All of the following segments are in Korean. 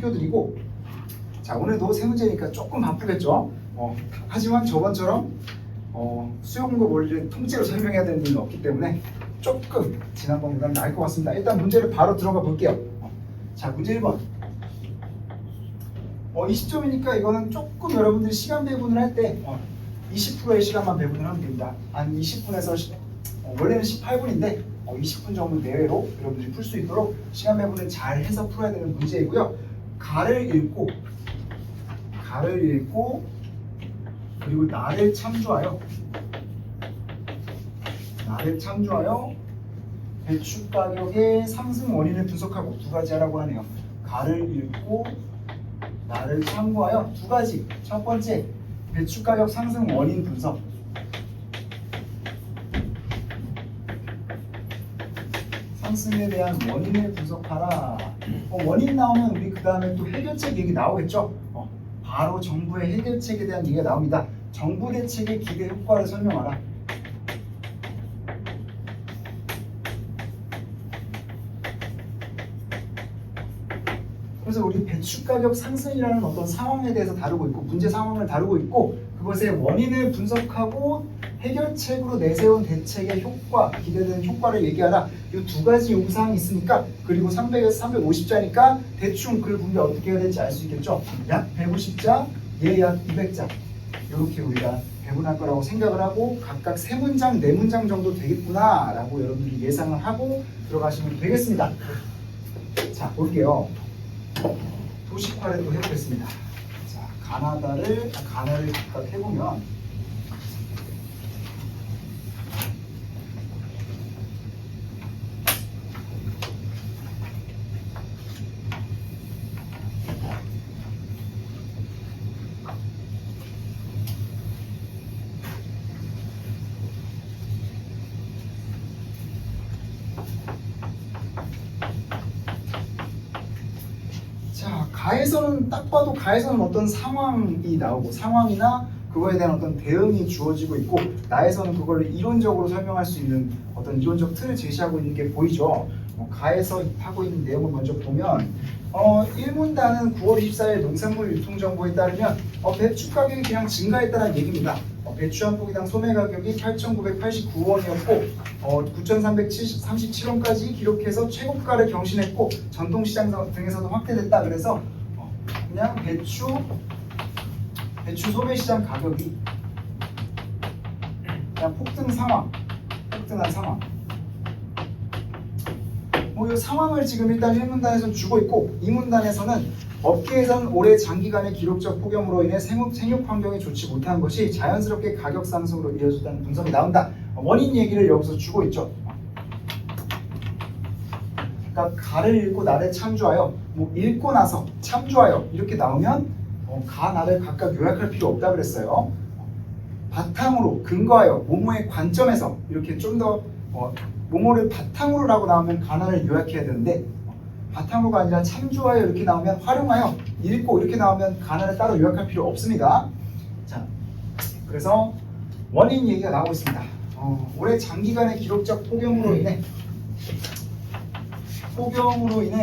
살펴드리고, 자, 오늘도 세 문제니까 조금 바쁘겠죠. 하지만 저번처럼 수요 공급 원리를 통째로 설명해야 되는 일은 없기 때문에 조금 지난번보다는 나을 것 같습니다. 일단 문제를 바로 들어가 볼게요. 자, 문제 1번. 20점이니까 이거는 조금 여러분들이 시간 배분을 할 때 20%의 시간만 배분을 하면 됩니다. 한 20분에서 원래는 18분인데 20분 정도 내외로 여러분들이 풀 수 있도록 시간 배분을 잘 해서 풀어야 되는 문제이고요. 가를 읽고 그리고 나를 참조하여 배추 가격의 상승 원인을 분석하고 두 가지 하라고 하네요. 가를 읽고 나를 참고하여 두 가지. 첫 번째, 배추 가격 상승 원인 분석. 상승에 대한 원인을 분석하라. 원인 나오면 우리 그 다음에 또 해결책 얘기 나오겠죠? 바로 정부의 해결책에 대한 얘기가 나옵니다. 정부 대책의 기대 효과를 설명하라. 그래서 우리 배추 가격 상승이라는 어떤 상황에 대해서 다루고 있고, 문제 상황을 다루고 있고, 그것의 원인을 분석하고 해결책으로 내세운 대책의 효과, 기대되는 효과를 얘기하라. 이 두 가지 요구사항이 있으니까, 그리고 300에서 350자니까 대충 글 분배 어떻게 해야 될지 알 수 있겠죠. 약 150자, 얘 약 200자. 이렇게 우리가 배분할 거라고 생각을 하고, 각각 3문장, 4문장 정도 되겠구나 라고 여러분들이 예상을 하고 들어가시면 되겠습니다. 자, 볼게요. 도식화를 또 해보겠습니다. 자, 가나다를 각각 해보면, 가에서는 딱 봐도 가에서는 어떤 상황이 나오고, 상황이나 그거에 대한 어떤 대응이 주어지고 있고, 나에서는 그걸 이론적으로 설명할 수 있는 어떤 이론적 틀을 제시하고 있는 게 보이죠. 가에서 하고 있는 내용을 먼저 보면 1문단은 9월 24일 농산물 유통정보에 따르면 배추 가격이 그냥 증가했다는 얘기입니다. 배추 한 포기당 소매 가격이 8,989원이었고 9,337원까지 기록해서 최고가를 경신했고 전통시장 등에서도 확대됐다. 그래서 그냥 배추 소매시장 가격이 그냥 폭등한 상황. 이 상황을 지금 일단 1문단에서는 주고 있고, 2문단에서는 업계에선 올해 장기간의 기록적 폭염으로 인해 생육 환경이 좋지 못한 것이 자연스럽게 가격 상승으로 이어졌다는 분석이 나온다. 원인 얘기를 여기서 주고 있죠. 그러니까 가를 읽고 나를 참조하여, 읽고 나서 참조하여 이렇게 나오면 가 나를 각각 요약할 필요 없다 그랬어요. 바탕으로 근거하여 모모의 관점에서 이렇게 좀 더 모모를 바탕으로라고 나오면 가나를 요약해야 되는데, 바탕으로가 아니라 참조하여 이렇게 나오면, 활용하여 읽고 이렇게 나오면 가나를 따로 요약할 필요 없습니다. 자, 그래서 원인 얘기가 나오고 있습니다. 올해 장기간의 기록적 폭염으로 인해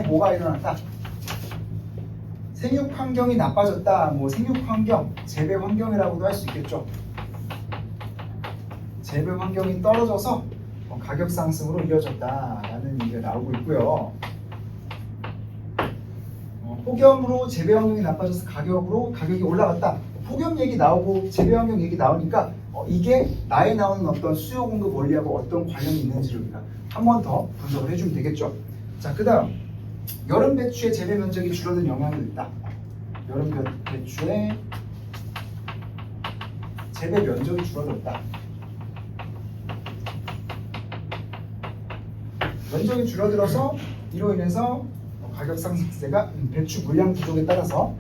뭐가 일어났다? 생육 환경이 나빠졌다. 생육 환경, 재배 환경이라고도 할 수 있겠죠. 재배 환경이 떨어져서 가격 상승으로 이어졌다라는 얘기가 나오고 있고요. 폭염으로 재배 환경이 나빠져서 가격이 올라갔다. 폭염 얘기 나오고 재배 환경 얘기 나오니까 이게 나에 나오는 어떤 수요 공급 원리하고 어떤 관련이 있는지를 우리가 한 번 더 분석을 해주면 되겠죠. 자, 그다음 여름 배추의 재배 면적이 줄어든 영향이 있다. 여름 배추의 재배 면적이 줄어들었다. 면적이 줄어들어서 이로 인해서 가격 상승세가 배추 물량 부족에 따라서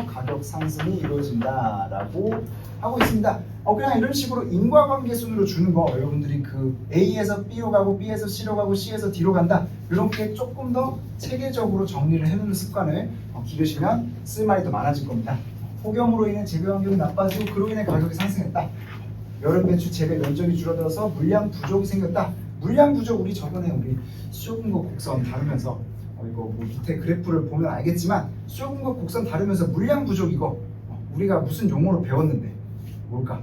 가격 상승이 이루어진다라고 하고 있습니다. 그냥 이런 식으로 인과관계 순으로 주는 거, 여러분들이 그 A에서 B로 가고 B에서 C로 가고 C에서 D로 간다, 이렇게 조금 더 체계적으로 정리를 해놓는 습관을 기르시면 쓸 말이 더 많아질 겁니다. 폭염으로 인해 재배 환경이 나빠지고 그로 인해 가격이 상승했다. 여름 배추 재배 면적이 줄어들어서 물량 부족이 생겼다. 물량 부족 우리 저번에 우리 수요 공급 곡선 다루면서 이거 뭐 밑에 그래프를 보면 알겠지만 수요 공급 곡선 다루면서 물량 부족 이거 우리가 무슨 용어로 배웠는데 뭘까?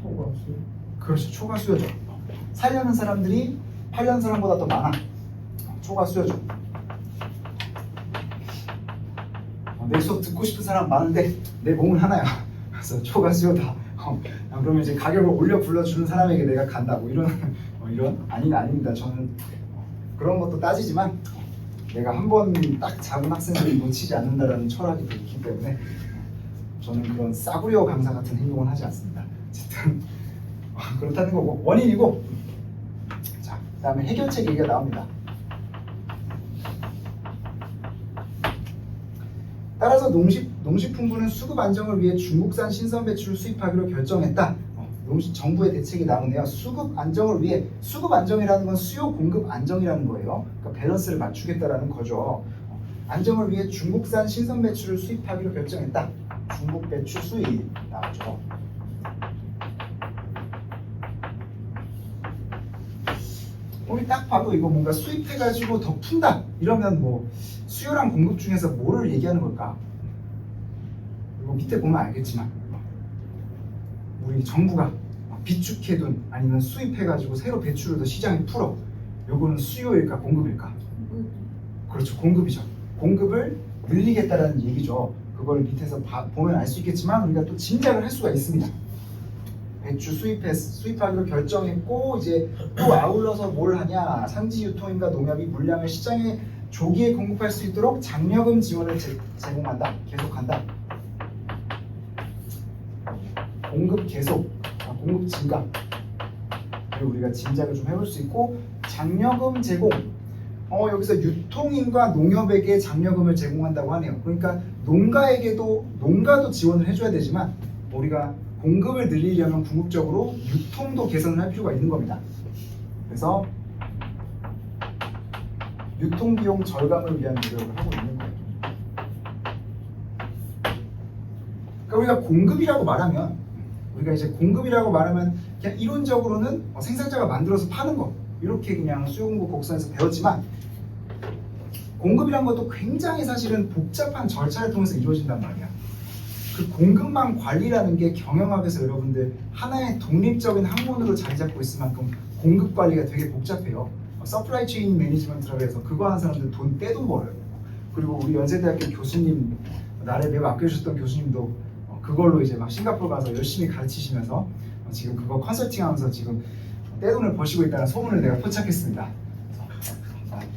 초과수. 그렇죠. 초과 수요죠. 살려는 사람들이 팔려는 사람보다 더 많아. 초과 수요죠. 내 수업 듣고 싶은 사람 많은데 내 몸은 하나야. 그래서 초과 수요다. 그러면 이제 가격을 올려 불러주는 사람에게 내가 간다고 이런 아닙니다. 저는 그런 것도 따지지만 내가 한 번 딱 잡은 학생들을 놓치지 않는다라는 철학이 있기 때문에 저는 그런 싸구려 강사 같은 행동은 하지 않습니다. 어쨌든 그렇다는 거고 원인이고. 자, 그다음에 해결책 얘기가 나옵니다. 따라서 농식품부는 수급 안정을 위해 중국산 신선 배추를 수입하기로 결정했다. 정부의 대책이 나오네요. 수급 안정을 위해, 수급 안정이라는 건 수요 공급 안정이라는 거예요. 그러니까 밸런스를 맞추겠다라는 거죠. 안정을 위해 중국산 신선 배추를 수입하기로 결정했다. 중국 배추 수입 나오죠. 우리 딱 봐도 이거 뭔가 수입해가지고 더 푼다 이러면 뭐 수요랑 공급 중에서 뭐를 얘기하는 걸까? 이거 밑에 보면 알겠지만 우리 정부가 비축해둔 아니면 수입해가지고 새로 배추를 더 시장에 풀어. 요거는 수요일까 공급일까? 그렇죠, 공급이죠. 공급을 늘리겠다라는 얘기죠. 그걸 밑에서 보면 알 수 있겠지만 우리가 또 짐작을 할 수가 있습니다. 배추 수입하기로 결정했고 이제 또 아울러서 뭘 하냐? 산지유통인가 농협이 물량을 시장에 조기에 공급할 수 있도록 장려금 지원을 제공한다. 계속한다. 공급 계속, 공급 증가. 그리고 우리가 짐작을 좀 해볼 수 있고 장려금 제공. 여기서 유통인과 농협에게 장려금을 제공한다고 하네요. 그러니까 농가도 지원을 해줘야 되지만 우리가 공급을 늘리려면 궁극적으로 유통도 개선을 할 필요가 있는 겁니다. 그래서 유통비용 절감을 위한 노력을 하고 있는 거예요. 그러니까 우리가 공급이라고 말하면 그냥 이론적으로는 생산자가 만들어서 파는 거 이렇게 그냥 수요공급 곡선에서 배웠지만 공급이란 것도 굉장히 사실은 복잡한 절차를 통해서 이루어진단 말이야. 그 공급망 관리라는 게 경영학에서 여러분들 하나의 독립적인 학문으로 자리 잡고 있을 만큼 공급 관리가 되게 복잡해요. 서플라이 체인 매니지먼트라고 해서 그거 하는 사람들 돈 떼돈 벌어요. 그리고 우리 연세대학교 교수님, 나를 매우 아껴주셨던 교수님도 그걸로 이제 막 싱가포르 가서 열심히 가르치시면서 지금 그거 컨설팅하면서 지금 떼돈을 버시고 있다는 소문을 내가 포착했습니다.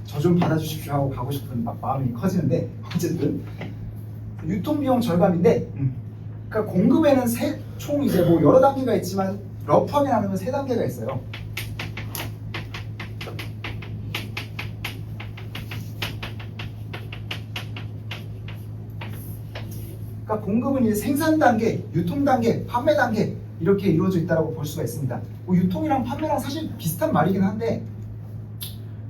저 좀 받아주십시오 하고 가고 싶은 막 마음이 커지는데 어쨌든 유통비용 절감인데, 그러니까 공급에는 총 이제 뭐 여러 단계가 있지만 러프하게 나누면 3단계가 있어요. 그러니까 공급은 이제 생산 단계, 유통 단계, 판매 단계 이렇게 이루어져 있다고 볼 수가 있습니다. 뭐 유통이랑 판매랑 사실 비슷한 말이긴 한데,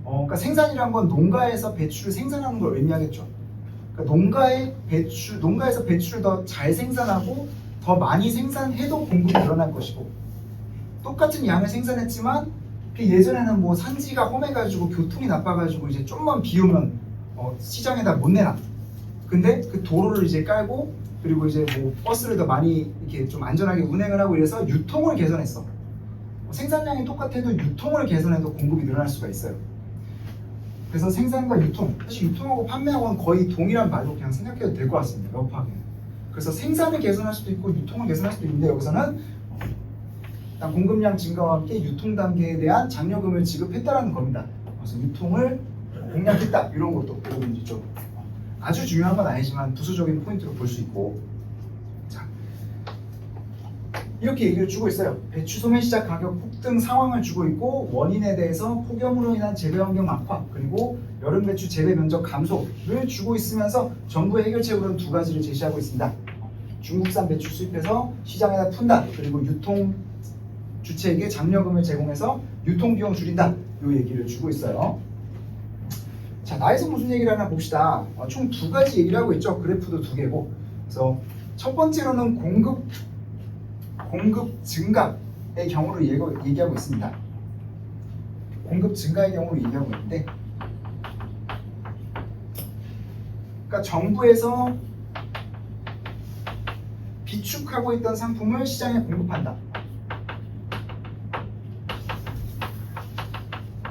그러니까 생산이란 건 농가에서 배추를 생산하는 걸 의미하겠죠. 그러니까 농가에서 배추를 더 잘 생산하고 더 많이 생산해도 공급이 늘어날 것이고, 똑같은 양을 생산했지만 예전에는 뭐 산지가 험해가지고 교통이 나빠가지고 이제 좀만 비 오면 시장에다 못 내놔. 근데 그 도로를 이제 깔고 그리고 이제 뭐 버스를 더 많이 이렇게 좀 안전하게 운행을 하고 이래서 유통을 개선했어. 생산량이 똑같아도 유통을 개선해도 공급이 늘어날 수가 있어요. 그래서 생산과 유통, 사실 유통하고 판매하고는 거의 동일한 말로 그냥 생각해도 될 것 같습니다. 러프하게. 그래서 생산을 개선할 수도 있고 유통을 개선할 수도 있는데 여기서는 일단 공급량 증가와 함께 유통 단계에 대한 장려금을 지급했다라는 겁니다. 그래서 유통을 공략했다 이런 것도 여러분들 좀 아주 중요한 건 아니지만 부수적인 포인트로 볼 수 있고, 자 이렇게 얘기를 주고 있어요. 배추 소매 시작 가격 폭등 상황을 주고 있고 원인에 대해서 폭염으로 인한 재배 환경 악화 그리고 여름 배추 재배 면적 감소를 주고 있으면서 정부의 해결책으로는 2가지를 제시하고 있습니다. 중국산 배추 수입해서 시장에다 푼다. 그리고 유통 주체에게 장려금을 제공해서 유통비용 줄인다. 이 얘기를 주고 있어요. 자, 나에서 무슨 얘기를 하나 봅시다. 총 2가지 얘기를 하고 있죠. 그래프도 2개고. 그래서 첫 번째로는 공급 증가, 경우를 얘기하고 있습니다. 공급 증가의 경우를 얘기하고 있는데, 그러니까 정부에서 비축하고 있던 상품을 시장에 공급한다.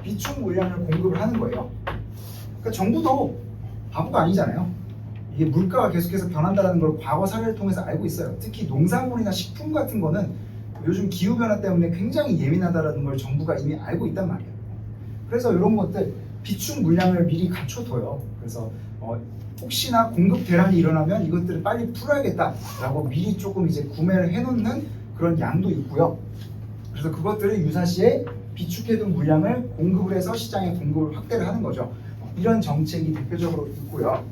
비축 물량을 공급을 하는 거예요. 그러니까 정부도 바보가 아니잖아요. 이게 물가가 계속해서 변한다는 걸 과거 사례를 통해서 알고 있어요. 특히 농산물이나 식품 같은 거는 요즘 기후변화 때문에 굉장히 예민하다는 걸 정부가 이미 알고 있단 말이에요. 그래서 이런 것들 비축 물량을 미리 갖춰둬요. 그래서 혹시나 공급 대란이 일어나면 이것들을 빨리 풀어야겠다라고 미리 조금 이제 구매를 해놓는 그런 양도 있고요. 그래서 그것들을 유사시에 비축해둔 물량을 공급을 해서 시장에 공급을 확대를 하는 거죠. 이런 정책이 대표적으로 있고요.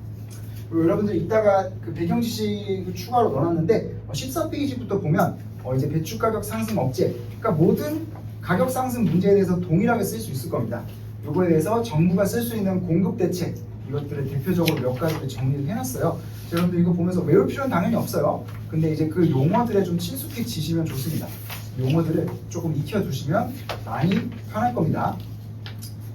그리고 여러분들 이따가 그 배경 지식을 추가로 넣어놨는데 14페이지부터 보면 이제 배추 가격 상승 억제, 그러니까 모든 가격 상승 문제에 대해서 동일하게 쓸 수 있을 겁니다. 이거에 대해서 정부가 쓸 수 있는 공급 대책, 이것들을 대표적으로 몇 가지를 정리를 해놨어요. 여러분들 이거 보면서 외울 필요는 당연히 없어요. 근데 이제 그 용어들에 좀 친숙해지시면 좋습니다. 용어들을 조금 익혀두시면 많이 편할 겁니다.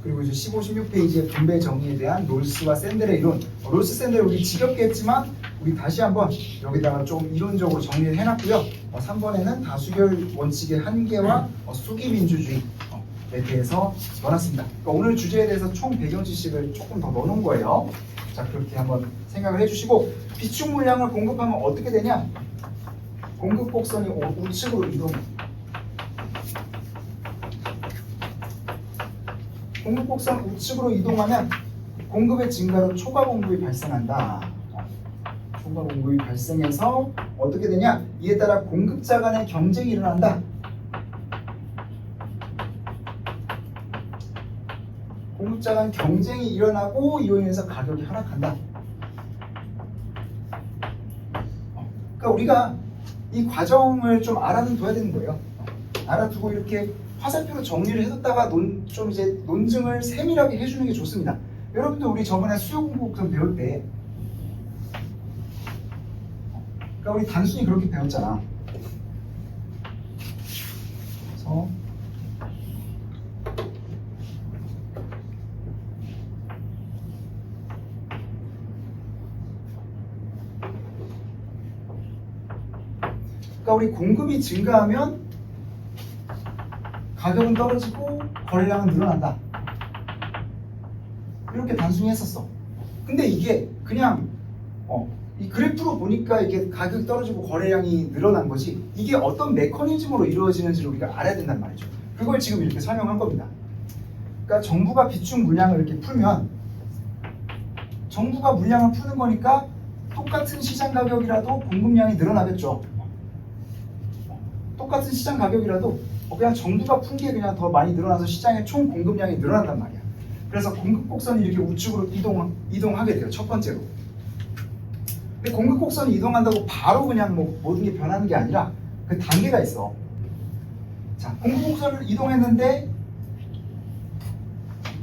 그리고 이제 15, 16페이지의 분배 정의에 대한 롤스와 샌델의 이론. 롤스, 샌델 우리 지겹게 했지만 우리 다시 한번 여기다가 좀 이론적으로 정리를 해놨고요. 3번에는 다수결 원칙의 한계와 수기민주주의에 대해서 넣어놨습니다. 그러니까 오늘 주제에 대해서 총 배경 지식을 조금 더 넣어놓은 거예요. 자, 그렇게 한번 생각을 해주시고, 비축 물량을 공급하면 어떻게 되냐? 공급 곡선이 우측으로 이동. 공급 곡선 우측으로 이동하면 공급의 증가로 초과 공급이 발생한다. 초과 공급이 발생해서 어떻게 되냐? 이에 따라 공급자 간의 경쟁이 일어난다. 공급자 간 경쟁이 일어나고 이로 인해서 가격이 하락한다. 그러니까 우리가 이 과정을 좀 알아둬야 되는 거예요. 알아두고 이렇게 화살표로 정리를 해뒀다가 좀 이제 논증을 세밀하게 해주는 게 좋습니다. 여러분들 우리 저번에 수요 공급선 배울 때, 그러니까 우리 단순히 그렇게 배웠잖아. 그래서 그러니까 우리 공급이 증가하면 가격은 떨어지고 거래량은 늘어난다. 이렇게 단순히 했었어. 근데 이게 그냥 이 그래프로 보니까 이게 가격이 떨어지고 거래량이 늘어난 거지, 이게 어떤 메커니즘으로 이루어지는지를 우리가 알아야 된단 말이죠. 그걸 지금 이렇게 설명한 겁니다. 그러니까 정부가 비축 물량을 이렇게 풀면, 정부가 물량을 푸는 거니까 똑같은 시장 가격이라도 공급량이 늘어나겠죠. 똑같은 시장 가격이라도 그냥 정부가 푼 게 그냥 더 많이 늘어나서 시장의 총 공급량이 늘어난단 말이야. 그래서 공급 곡선이 이렇게 우측으로 이동하게 돼요. 첫 번째로. 근데 공급 곡선이 이동한다고 바로 그냥 모든 게 변하는 게 아니라 그 단계가 있어. 자, 공급 곡선을 이동했는데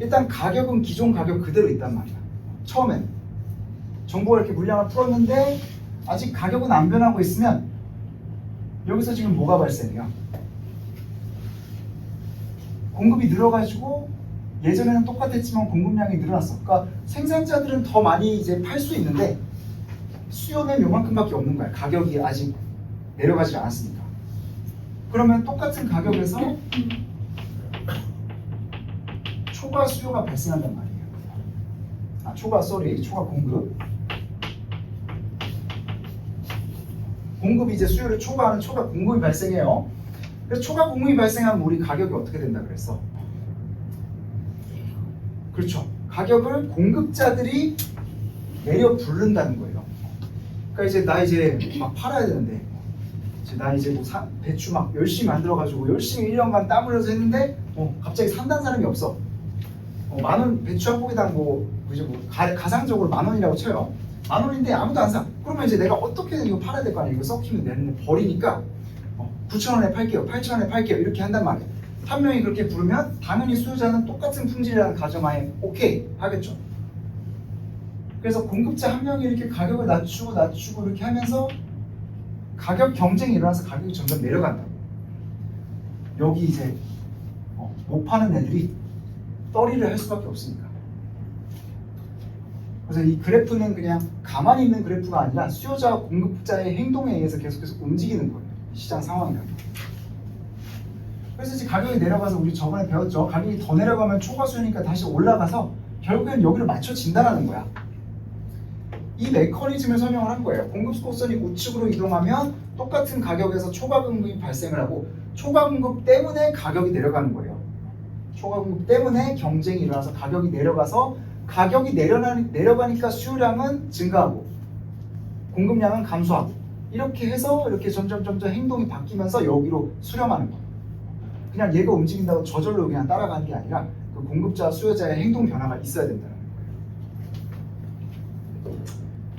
일단 가격은 기존 가격 그대로 있단 말이야. 처음엔 정부가 이렇게 물량을 풀었는데 아직 가격은 안 변하고 있으면 여기서 지금 뭐가 발생해요? 공급이 늘어가지고 예전에는 똑같았지만 공급량이 늘어났어. 그러니까 생산자들은 더 많이 이제 팔 수 있는데 수요는 요만큼밖에 없는 거야. 가격이 아직 내려가지 않았으니까. 그러면 똑같은 가격에서 초과 수요가 발생한단 말이에요. 초과 공급. 공급이 이제 수요를 초과하는 초과 공급이 발생해요. 그래서 초과 공급이 발생하면 우리 가격이 어떻게 된다 그랬어? 그렇죠. 가격을 공급자들이 내려 부른다는 거예요. 그러니까 이제 나 이제 막 팔아야 되는데, 나 이제 배추 막 열심히 만들어가지고 열심히 1년간 땀 흘려서 했는데 갑자기 산다는 사람이 없어. 만원 배추 한 포기당 가상적으로 10,000원이라고 쳐요. 10,000원인데 아무도 안 사. 그러면 이제 내가 어떻게든 이거 팔아야 될 거 아니에요. 이거 썩히면 내는 버리니까 9,000원에 팔게요, 8,000원에 팔게요 이렇게 한단 말이에요. 한 명이 그렇게 부르면 당연히 수요자는 똑같은 품질이라는 가정하에 오케이 하겠죠. 그래서 공급자 한 명이 이렇게 가격을 낮추고 이렇게 하면서 가격 경쟁이 일어나서 가격이 점점 내려간다고. 여기 이제 못 파는 애들이 떨이를 할 수밖에 없으니까. 그래서 이 그래프는 그냥 가만히 있는 그래프가 아니라 수요자와 공급자의 행동에 의해서 계속해서 움직이는 거예요. 시장 상황이라는 게. 그래서 이제 가격이 내려가서 우리 저번에 배웠죠. 가격이 더 내려가면 초과수요니까 다시 올라가서 결국엔 여기를 맞춰진다는 거야. 이 메커니즘을 설명을 한 거예요. 공급 곡선이 우측으로 이동하면 똑같은 가격에서 초과 공급이 발생을 하고 초과 공급 때문에 가격이 내려가는 거예요. 초과 공급 때문에 경쟁이 일어나서 가격이 내려가서 가격이 내려가니까 수요량은 증가하고 공급량은 감소하고 이렇게 해서 이렇게 점점 행동이 바뀌면서 여기로 수렴하는 거예요. 그냥 얘가 움직인다고 저절로 그냥 따라가는 게 아니라 그 공급자 수요자의 행동 변화가 있어야 된다는 거예요.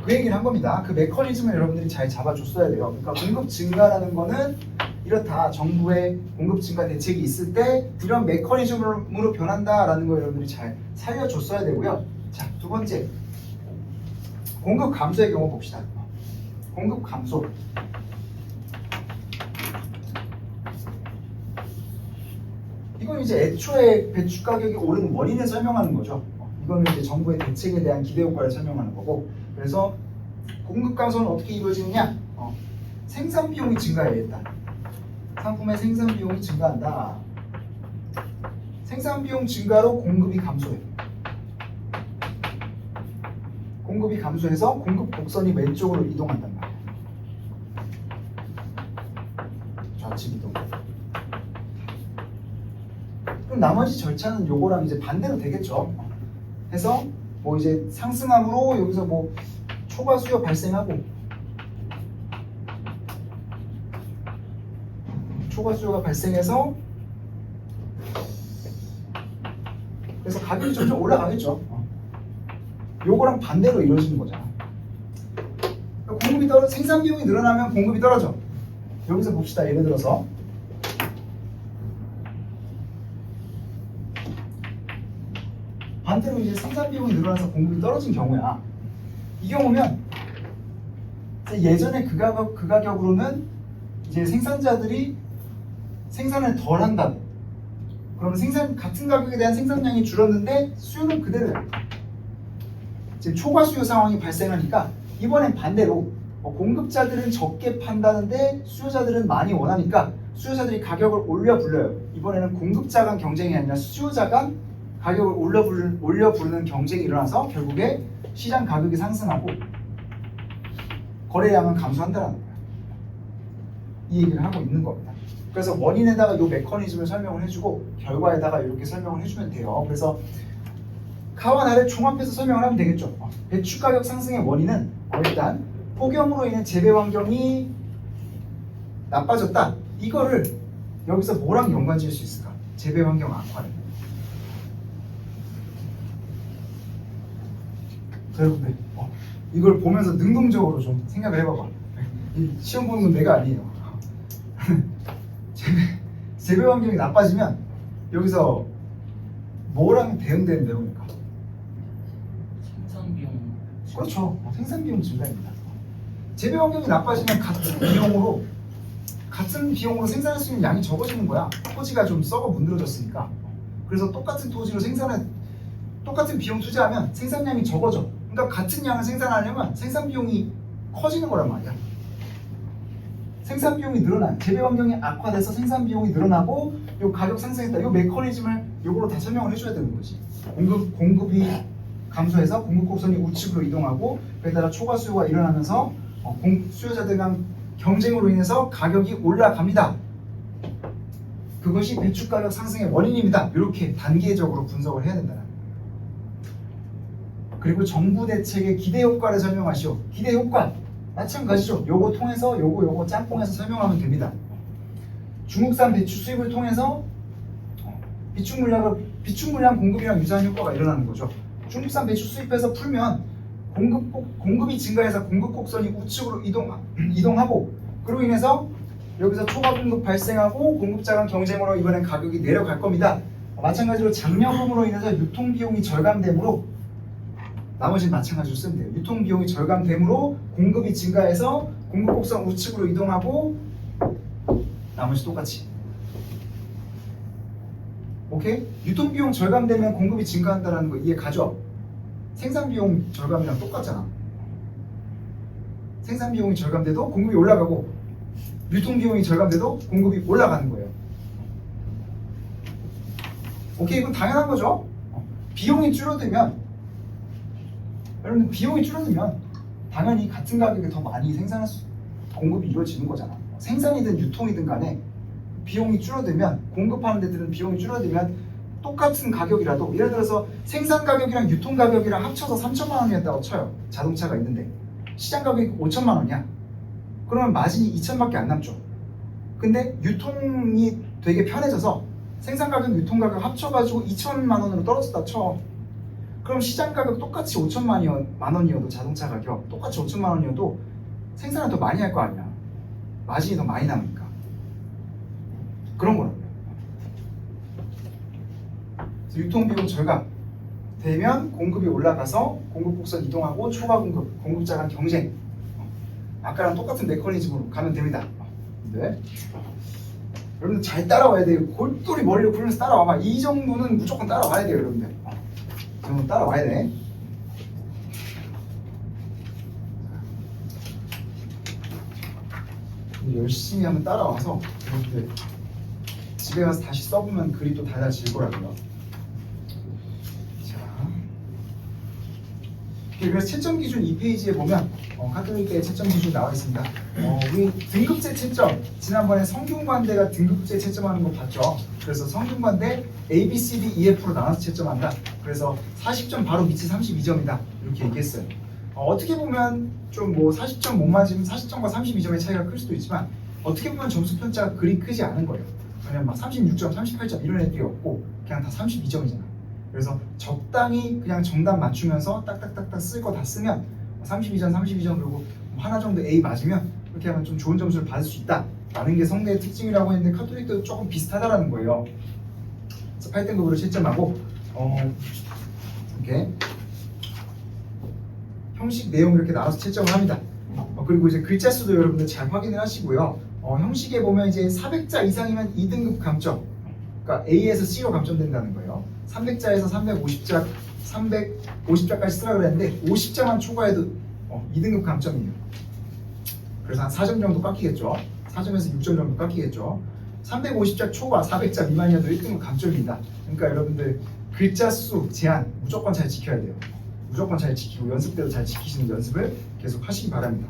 그 얘기를 한 겁니다. 그 메커니즘을 여러분들이 잘 잡아줬어야 돼요. 그러니까 공급 증가라는 거는 이렇다. 정부의 공급 증가 대책이 있을 때 이런 메커니즘으로 변한다라는 걸 여러분들이 잘 살려줬어야 되고요. 자, 두 번째, 공급 감소의 경우 봅시다. 공급 감소. 이건 이제 애초에 배추 가격이 오르는 원인을 설명하는 거죠. 이거는 이제 정부의 대책에 대한 기대 효과를 설명하는 거고, 그래서 공급 감소는 어떻게 이루어지느냐? 생산 비용이 증가해 일단. 상품의 생산 비용이 증가한다. 생산 비용 증가로 공급이 감소해. 공급이 감소해서 공급 곡선이 왼쪽으로 이동한단 말이야. 좌측 이동. 그럼 나머지 절차는 요거랑 이제 반대로 되겠죠. 해서 뭐 이제 상승함으로 여기서 뭐 초과 수요 발생하고 초과 수요가 발생해서 그래서 가격이 점점 올라가겠죠. 요거랑 반대로 이루어지는 거잖아. 공급이 생산 비용이 늘어나면 공급이 떨어져. 여기서 봅시다. 예를 들어서 반대로 이제 생산 비용이 늘어나서 공급이 떨어진 경우야. 이 경우면 예전에 그 가격으로는 이제 생산자들이 생산을 덜 한다고. 그러면 같은 가격에 대한 생산량이 줄었는데 수요는 그대로야. 지금 초과 수요 상황이 발생하니까 이번엔 반대로 공급자들은 적게 판다는데 수요자들은 많이 원하니까 수요자들이 가격을 올려 불러요. 이번에는 공급자 간 경쟁이 아니라 수요자 간 가격을 올려 부르는 경쟁이 일어나서 결국에 시장 가격이 상승하고 거래량은 감소한다는 거예요. 이 얘기를 하고 있는 겁니다. 그래서 원인에다가 이 메커니즘을 설명을 해주고 결과에다가 이렇게 설명을 해주면 돼요. 그래서 가와 나를 종합해서 설명을 하면 되겠죠. 배추 가격 상승의 원인은 일단 폭염으로 인해 재배 환경이 나빠졌다. 이거를 여기서 뭐랑 연관 지을 수 있을까? 재배 환경 악화를. 여러분들 이걸 보면서 능동적으로 좀 생각을 해봐봐. 시험 보는 건 내가 아니에요. 재배 환경이 나빠지면 여기서 뭐랑 대응되는 내용입니까? 생산 비용. 그렇죠. 생산 비용 증가입니다. 재배 환경이 나빠지면 같은 비용으로 생산할 수 있는 양이 적어지는 거야. 토지가 좀 썩어 문드러졌으니까. 그래서 똑같은 토지로 똑같은 비용 투자하면 생산량이 적어져. 그러니까 같은 양을 생산하려면 생산 비용이 커지는 거란 말이야. 생산 비용이 늘어나. 재배 환경이 악화돼서 생산 비용이 늘어나고 요 가격 상승했다. 요 메커니즘을 요거로 다 설명을 해줘야 되는 거지. 공급이 감소해서 공급 곡선이 우측으로 이동하고 그에 따라 초과 수요가 일어나면서 수요자들 간 경쟁으로 인해서 가격이 올라갑니다. 그것이 배추 가격 상승의 원인입니다. 이렇게 단계적으로 분석을 해야 된다는 거예요. 그리고 정부 대책의 기대 효과를 설명하시오. 기대 효과 마찬가지죠. 요거 통해서 요거 짬뽕해서 설명하면 됩니다. 중국산 배추 수입을 통해서 비축 물량 공급이랑 유사한 효과가 일어나는 거죠. 중국산 배추 수입해서 풀면 공급이 증가해서 공급 곡선이 우측으로 이동하고 그로 인해서 여기서 초과 공급 발생하고 공급자 간 경쟁으로 이번엔 가격이 내려갈 겁니다. 마찬가지로 장려금으로 인해서 유통비용이 절감되므로 나머지는 마찬가지로 쓰면 돼요. 유통비용이 절감되므로 공급이 증가해서 공급 곡선 우측으로 이동하고 나머지 똑같이 오케이? 유통비용 절감되면 공급이 증가한다는 거 이해 가죠? 생산비용 절감이랑 똑같잖아. 생산비용이 절감돼도 공급이 올라가고 유통비용이 절감돼도 공급이 올라가는 거예요. 오케이, 이건 당연한 거죠. 비용이 줄어들면 여러분 비용이 줄어들면 당연히 같은 가격에 더 많이 공급이 이루어지는 거잖아. 생산이든 유통이든 간에 비용이 줄어들면 공급하는 데들은 비용이 줄어들면 똑같은 가격이라도 예를 들어서 생산 가격이랑 유통 가격이랑 합쳐서 3천만 원이었다고 쳐요. 자동차가 있는데 시장 가격이 5천만 원이야. 그러면 마진이 2천밖에 안 남죠. 근데 유통이 되게 편해져서 생산 가격, 유통 가격 합쳐가지고 2천만 원으로 떨어졌다 쳐. 그럼 시장 가격 똑같이 5천만 원이어도 자동차 가격 똑같이 5천만 원이어도 생산을 더 많이 할 거 아니야. 마진이 더 많이 남으니까. 그런 거라고요. 유통비용 절감 되면 공급이 올라가서 공급 곡선 이동하고 초과 공급, 공급자 간 경쟁. 아까랑 똑같은 메커니즘으로 가면 됩니다. 네. 여러분들 잘 따라와야 돼요. 골똘히 머리를 굴리면서 따라와봐. 이 정도는 무조건 따라와야 돼요, 여러분들. 이 정도는 따라와야 돼. 열심히 한번 따라와서 여러분들 집에 가서 다시 써보면 글이 또 달라질 거라고요. 자, 그래서 채점 기준 2페이지에 보면 카톨릭의 채점 기준이 나와 있습니다. 우리 등급제 채점, 지난번에 성균관대가 등급제 채점하는 거 봤죠? 그래서 성균관대 A, B, C, D, E, F로 나눠서 채점한다. 그래서 40점 바로 밑이 32점이다. 이렇게 얘기했어요. 어떻게 보면 좀 뭐 40점 못 맞으면 40점과 32점의 차이가 클 수도 있지만 어떻게 보면 점수 편차가 그리 크지 않은 거예요. 왜냐면 막 36점, 38점 이런 애들이 없고 그냥 다 32점이잖아. 그래서 적당히 그냥 정답 맞추면서 딱딱딱딱 쓸 거 다 쓰면 32점, 32점 그리고 하나 정도 A 맞으면 그렇게 하면 좀 좋은 점수를 받을 수 있다라는 게 성대의 특징이라고 했는데 카톨릭도 조금 비슷하다라는 거예요. 그래서 8등급으로 채점하고 이렇게 형식 내용 이렇게 나눠서 채점을 합니다. 그리고 이제 글자 수도 여러분들 잘 확인을 하시고요. 형식에 보면 이제 400자 이상이면 2등급 감점, 그러니까 A에서 C로 감점된다는 거예요. 300자에서 350자까지 쓰라 그랬는데 50자만 초과해도 2등급 감점이에요. 그래서 한 4점 정도 깎이겠죠. 4점에서 6점 정도 깎이겠죠. 350자 초과 400자 미만이어도 1등급 감점입니다. 그러니까 여러분들 글자 수 제한 무조건 잘 지켜야 돼요. 무조건 잘 지키고 연습대로 잘 지키시는 연습을 계속 하시기 바랍니다.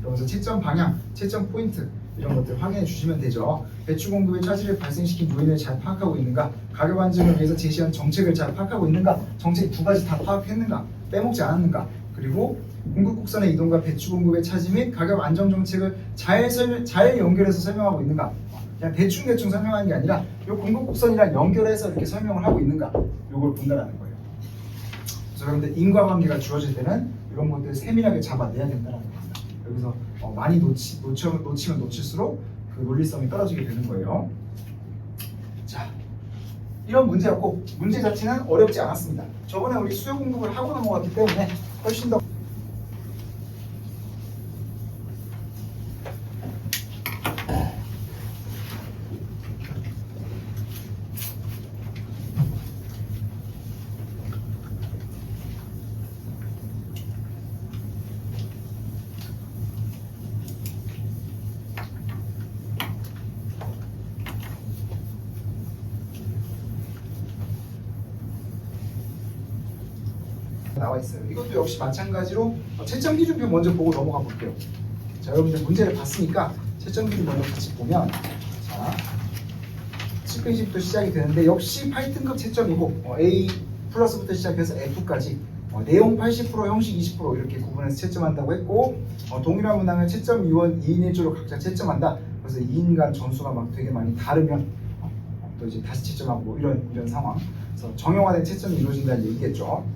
그러면서 채점 방향, 채점 포인트 이런 것들 확인해 주시면 되죠. 배추 공급의 차질을 발생시킨 요인을 잘 파악하고 있는가, 가격 안정을 위해서 제시한 정책을 잘 파악하고 있는가, 정책 두 가지 다 파악했는가, 빼먹지 않았는가, 그리고 공급 곡선의 이동과 배추 공급의 차질 및 가격 안정 정책을 잘 연결해서 설명하고 있는가. 그냥 대충 설명하는 게 아니라 이 공급 곡선이랑 연결해서 이렇게 설명을 하고 있는가, 요걸 본다라는 거예요. 그래서 여러분들 인과관계가 주어질 때는 이런 것들 세밀하게 잡아내야 된다는 겁니다. 여기서 많이 놓치면 놓칠수록 그 논리성이 떨어지게 되는 거예요. 자, 이런 문제였고 문제 자체는 어렵지 않았습니다. 저번에 우리 수요 공급을 하고 넘어갔기 때문에 훨씬 더 나와 있어요. 이것도 역시 마찬가지로 채점 기준표 먼저 보고 넘어가 볼게요. 자, 여러분들 문제를 봤으니까 채점 기준 먼저 같이 보면, 자, 10페이지부터 시작이 되는데 역시 8등급 채점이고 A 플러스부터 시작해서 F까지 내용 80%, 형식 20% 이렇게 구분해서 채점한다고 했고, 동일한 문항을 채점 위원 2인 1조로 각자 채점한다. 그래서 2인 간 점수가 막 되게 많이 다르면 또 이제 다시 채점하고 뭐 이런 상황. 그래서 정형화된 채점이 이루어진다는 얘기겠죠.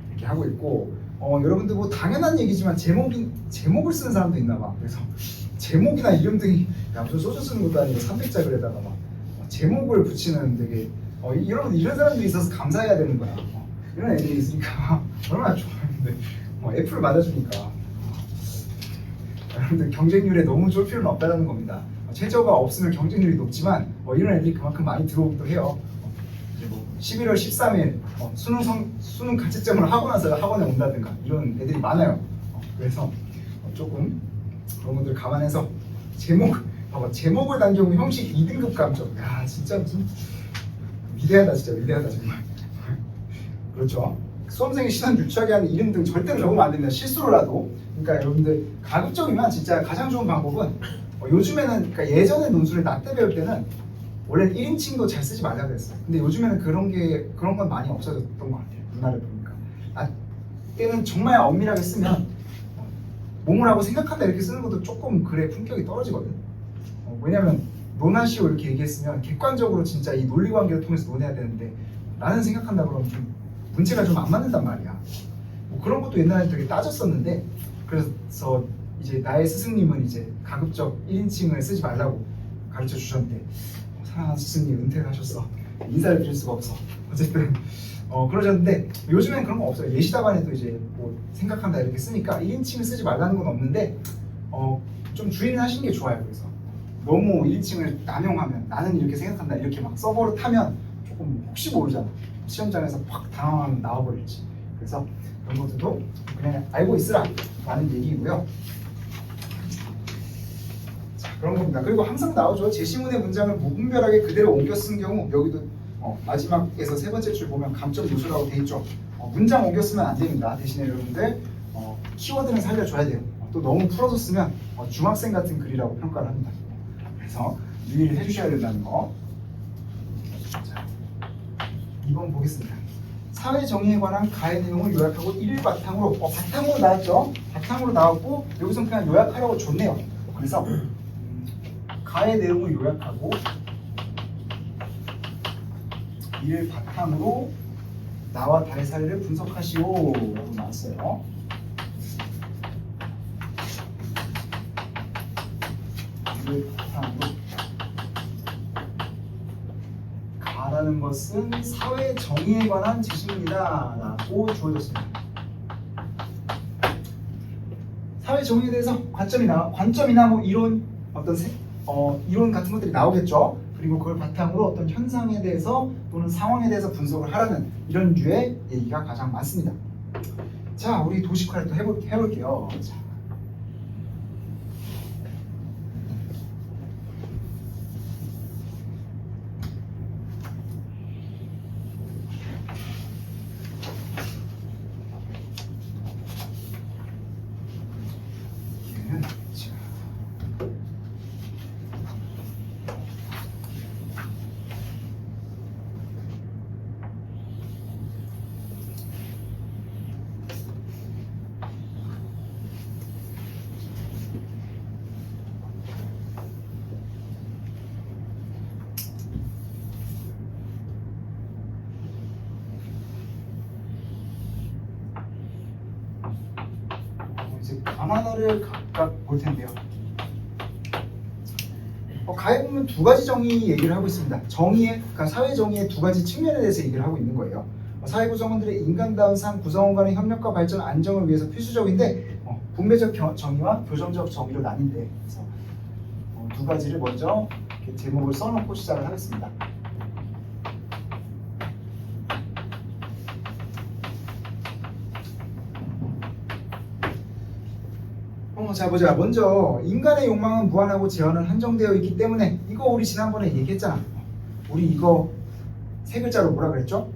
이렇게 하고 있고, 여러분들 뭐 당연한 얘기지만 제목을 쓰는 사람도 있나 봐. 그래서 제목이나 이름들이 무슨 소설 쓰는 것도 아니고 300자 글에다가 막 제목을 붙이는 되게 여러분 이런 사람들이 있어서 감사해야 되는 거야. 이런 애들이 있으니까 얼마나 좋아하는데 F를 맞아주니까 여러분들 경쟁률에 너무 쫄 필요는 없다는 겁니다. 최저가 없으면 경쟁률이 높지만 이런 애들이 그만큼 많이 들어오기도 해요. 이제 뭐 11월 13일 수능 가채점을 하고 나서 학원에 온다든가 이런 애들이 많아요. 그래서 조금 그런 것들 감안해서 제목을 단 경우 형식 2등급 감점. 야 진짜 무슨 위대하다, 진짜 위대하다 정말. 그렇죠. 수험생이 시선 유추하게 하는 이름 등 절대로 적으면 안 됩니다. 실수로라도. 그러니까 여러분들 가급적이면 진짜 가장 좋은 방법은 요즘에는, 그러니까 예전에 논술을 낮게 배울 때는 원래는 1인칭도 잘 쓰지 말라 그랬어요. 근데 요즘에는 그런 건 많이 없어졌던 것 같아요. 문화를 보니까. 낮 때는 정말 엄밀하게 쓰면 몸을 하고 생각한다 이렇게 쓰는 것도 조금 글의 품격이 떨어지거든. 왜냐면 논하시오 이렇게 얘기했으면 객관적으로 진짜 이 논리관계를 통해서 논해야 되는데 나는 생각한다 그러면 좀 문제가 좀 안 맞는단 말이야. 뭐 그런 것도 옛날에 되게 따졌었는데, 그래서 이제 나의 스승님은 이제 가급적 1인칭을 쓰지 말라고 가르쳐 주셨는데 사랑하는 스승님 은퇴를 하셨어. 인사를 드릴 수가 없어. 어쨌든 그러셨는데 요즘엔 그런 거 없어요. 예시답안에도 이제 뭐 생각한다 이렇게 쓰니까 1인칭을 쓰지 말라는 건 없는데 좀 주의는 하시는 게 좋아요. 그래서 너무 1인칭을 남용하면 나는 이렇게 생각한다 이렇게 막 써버릇하면 조금 혹시 모르잖아. 시험장에서 팍 당황하면 나와버릴지. 그래서 그런 것들도 그냥 알고 있으라 라는 얘기고요. 자, 그런 겁니다. 그리고 항상 나오죠. 제시문의 문장을 무분별하게 그대로 옮겨 쓴 경우, 여기도 마지막에서 세 번째 줄 보면 감점 요소라고 돼 있죠. 문장 옮겨 쓰면 안 됩니다. 대신에 여러분들 키워드는 살려줘야 돼요. 또 너무 풀어서 쓰면 중학생 같은 글이라고 평가를 합니다. 그래서 유의를 해주셔야 된다는 거. 자, 2번 보겠습니다. 사회 정의에 관한 가해 내용을 요약하고 이를 바탕으로 바탕으로 나왔죠. 바탕으로 나왔고 여기서 그냥 요약하라고 줬네요. 그래서 가해 내용을 요약하고 이를 바탕으로 나와 달의 사례를 분석하시오 라고 나왔어요. 이를 바탕으로 가라는 것은 사회 정의에 관한 지식입니다 라고 주어졌습니다. 사회 정의에 대해서 관점이나 뭐 이론 이론 같은 것들이 나오겠죠. 그리고 그걸 바탕으로 어떤 현상에 대해서 또는 상황에 대해서 분석을 하라는 이런 류의 얘기가 가장 많습니다. 자, 우리 도식화를 또 해볼게요. 자. 단어를 각각 볼 텐데요. 가에 보면 두 가지 정의 얘기를 하고 있습니다. 그러니까 사회 정의의 두 가지 측면에 대해서 얘기를 하고 있는 거예요. 사회 구성원들의 인간다운 삶, 구성원 간의 협력과 발전, 안정을 위해서 필수적인데 분배적 정의와 교정적 정의로 나뉜대. 그래서 두 가지를 먼저 이렇게 제목을 써놓고 시작을 하겠습니다. 자 보자. 먼저 인간의 욕망은 무한하고 제한은 한정되어 있기 때문에, 이거 우리 지난번에 얘기했잖아. 우리 이거 세 글자로 뭐라 그랬죠?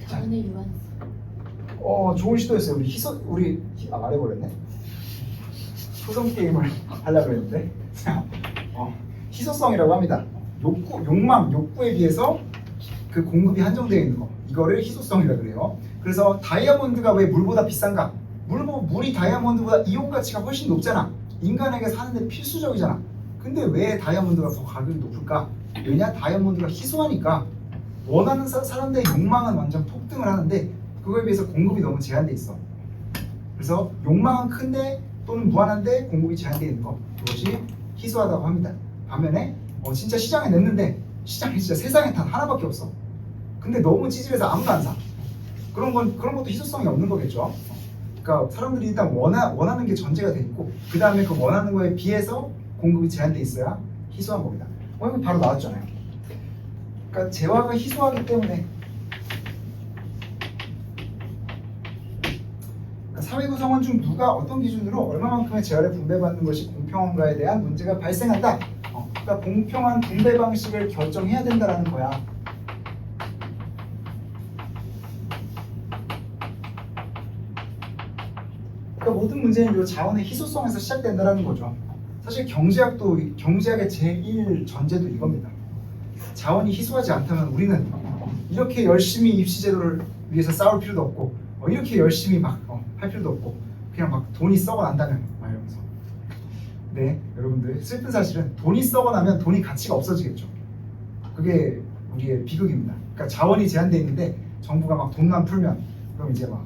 자연의 유한. 좋은 시도였어요. 우리 말해버렸네. 소송 게임을 하려고 그랬는데 희소성이라고 합니다. 욕구에 비해서 그 공급이 한정되어 있는 거, 이거를 희소성이라 그래요. 그래서 다이아몬드가 왜 물보다 비싼가? 물이 다이아몬드보다 이온 가치가 훨씬 높잖아. 인간에게 사는데 필수적이잖아. 근데 왜 다이아몬드가 더 가격이 높을까? 왜냐? 다이아몬드가 희소하니까 원하는 사람들의 욕망은 완전 폭등을 하는데 그거에 비해서 공급이 너무 제한돼 있어. 그래서 욕망은 큰데 또는 무한한데 공급이 제한되어 있는 거, 그것이 희소하다고 합니다. 반면에 진짜 시장에 냈는데 시장에 진짜 세상에 단 하나밖에 없어. 근데 너무 찌질해서 아무도 안 사. 그런 것도 희소성이 없는 거겠죠. 그러니까 사람들이 일단 원하는 게 전제가 돼 있고 그 다음에 그 원하는 거에 비해서 공급이 제한돼 있어야 희소한 겁니다. 이거 바로 나왔잖아요. 그러니까 재화가 희소하기 때문에 그러니까 사회 구성원 중 누가 어떤 기준으로 얼마만큼의 재화를 분배받는 것이 공평한가에 대한 문제가 발생한다. 그러니까 공평한 분배 방식을 결정해야 된다라는 거야. 그러니까 모든 문제는 이 자원의 희소성에서 시작된다라는 거죠. 사실 경제학의 제1 전제도 이겁니다. 자원이 희소하지 않다면 우리는 이렇게 열심히 입시제도를 위해서 싸울 필요도 없고 이렇게 열심히 막 할 필요도 없고 그냥 막 돈이 썩어난다면 막 이러면서 네 여러분들 슬픈 사실은 돈이 썩어나면 돈이 가치가 없어지겠죠. 그게 우리의 비극입니다. 그러니까 자원이 제한돼 있는데 정부가 막 돈만 풀면 그럼 이제 막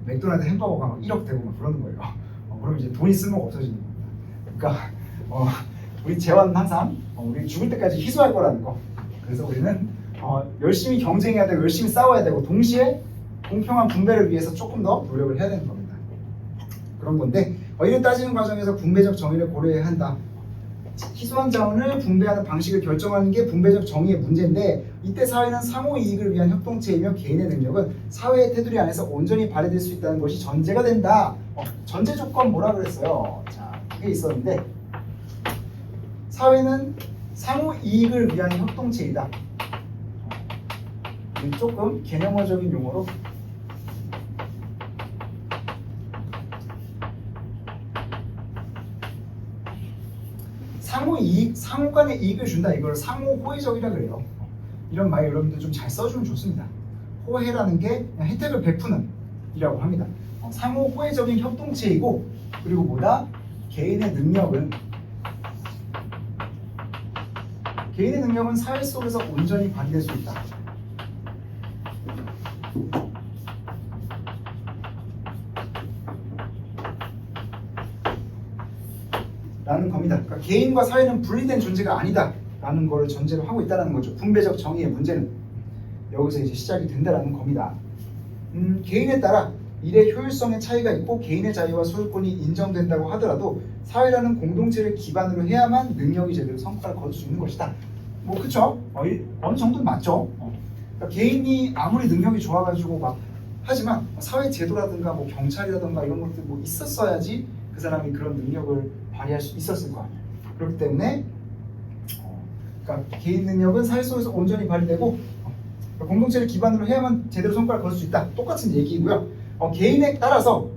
맥도날드 햄버거가 막 1억 되고 막 그러는 거예요. 그럼 이제 돈이 쓸모가 없어지는 겁니다. 그러니까 우리 재원은 항상 우리 죽을 때까지 희소할 거라는 거. 그래서 우리는 열심히 경쟁해야 되고 열심히 싸워야 되고 동시에 공평한 분배를 위해서 조금 더 노력을 해야 되는 겁니다. 그런 건데 이를 따지는 과정에서 분배적 정의를 고려해야 한다. 희소한 자원을 분배하는 방식을 결정하는 게 분배적 정의의 문제인데 이때 사회는 상호 이익을 위한 협동체이며 개인의 능력은 사회의 테두리 안에서 온전히 발휘될 수 있다는 것이 전제가 된다. 전제 조건 뭐라 그랬어요? 자, 그게 있었는데 사회는 상호 이익을 위한 협동체이다. 조금 개념어적인 용어로 상호 간의 이익을 준다. 이걸 상호 호혜적이라 그래요. 이런 말 여러분들 좀 잘 써주면 좋습니다. 호혜라는 게 그냥 혜택을 베푸는 이라고 합니다. 상호 호혜적인 협동체이고 그리고 뭐다? 개인의 능력은 사회 속에서 온전히 발휘될 수 있다. 라는 겁니다. 그러니까 개인과 사회는 분리된 존재가 아니다 라는 거를 전제로 하고 있다는 거죠. 분배적 정의의 문제는 여기서 이제 시작이 된다라는 겁니다. 개인에 따라 일의 효율성의 차이가 있고 개인의 자유와 소유권이 인정된다고 하더라도 사회라는 공동체를 기반으로 해야만 능력이 제대로 성과를 거둘 수 있는 것이다. 뭐 그쵸? 어느 정도는 맞죠. 그러니까 개인이 아무리 능력이 좋아가지고 막 하지만 사회 제도라든가 뭐 경찰이라든가 이런 것들 뭐 있었어야지 그 사람이 그런 능력을 발휘할 수 있었을 거 아니에요. 그렇기 때문에 그러니까 개인 능력은 사회 속에서 온전히 발휘되고 공동체를 기반으로 해야만 제대로 성과를 거둘 수 있다. 똑같은 얘기고요. 개인에 따라서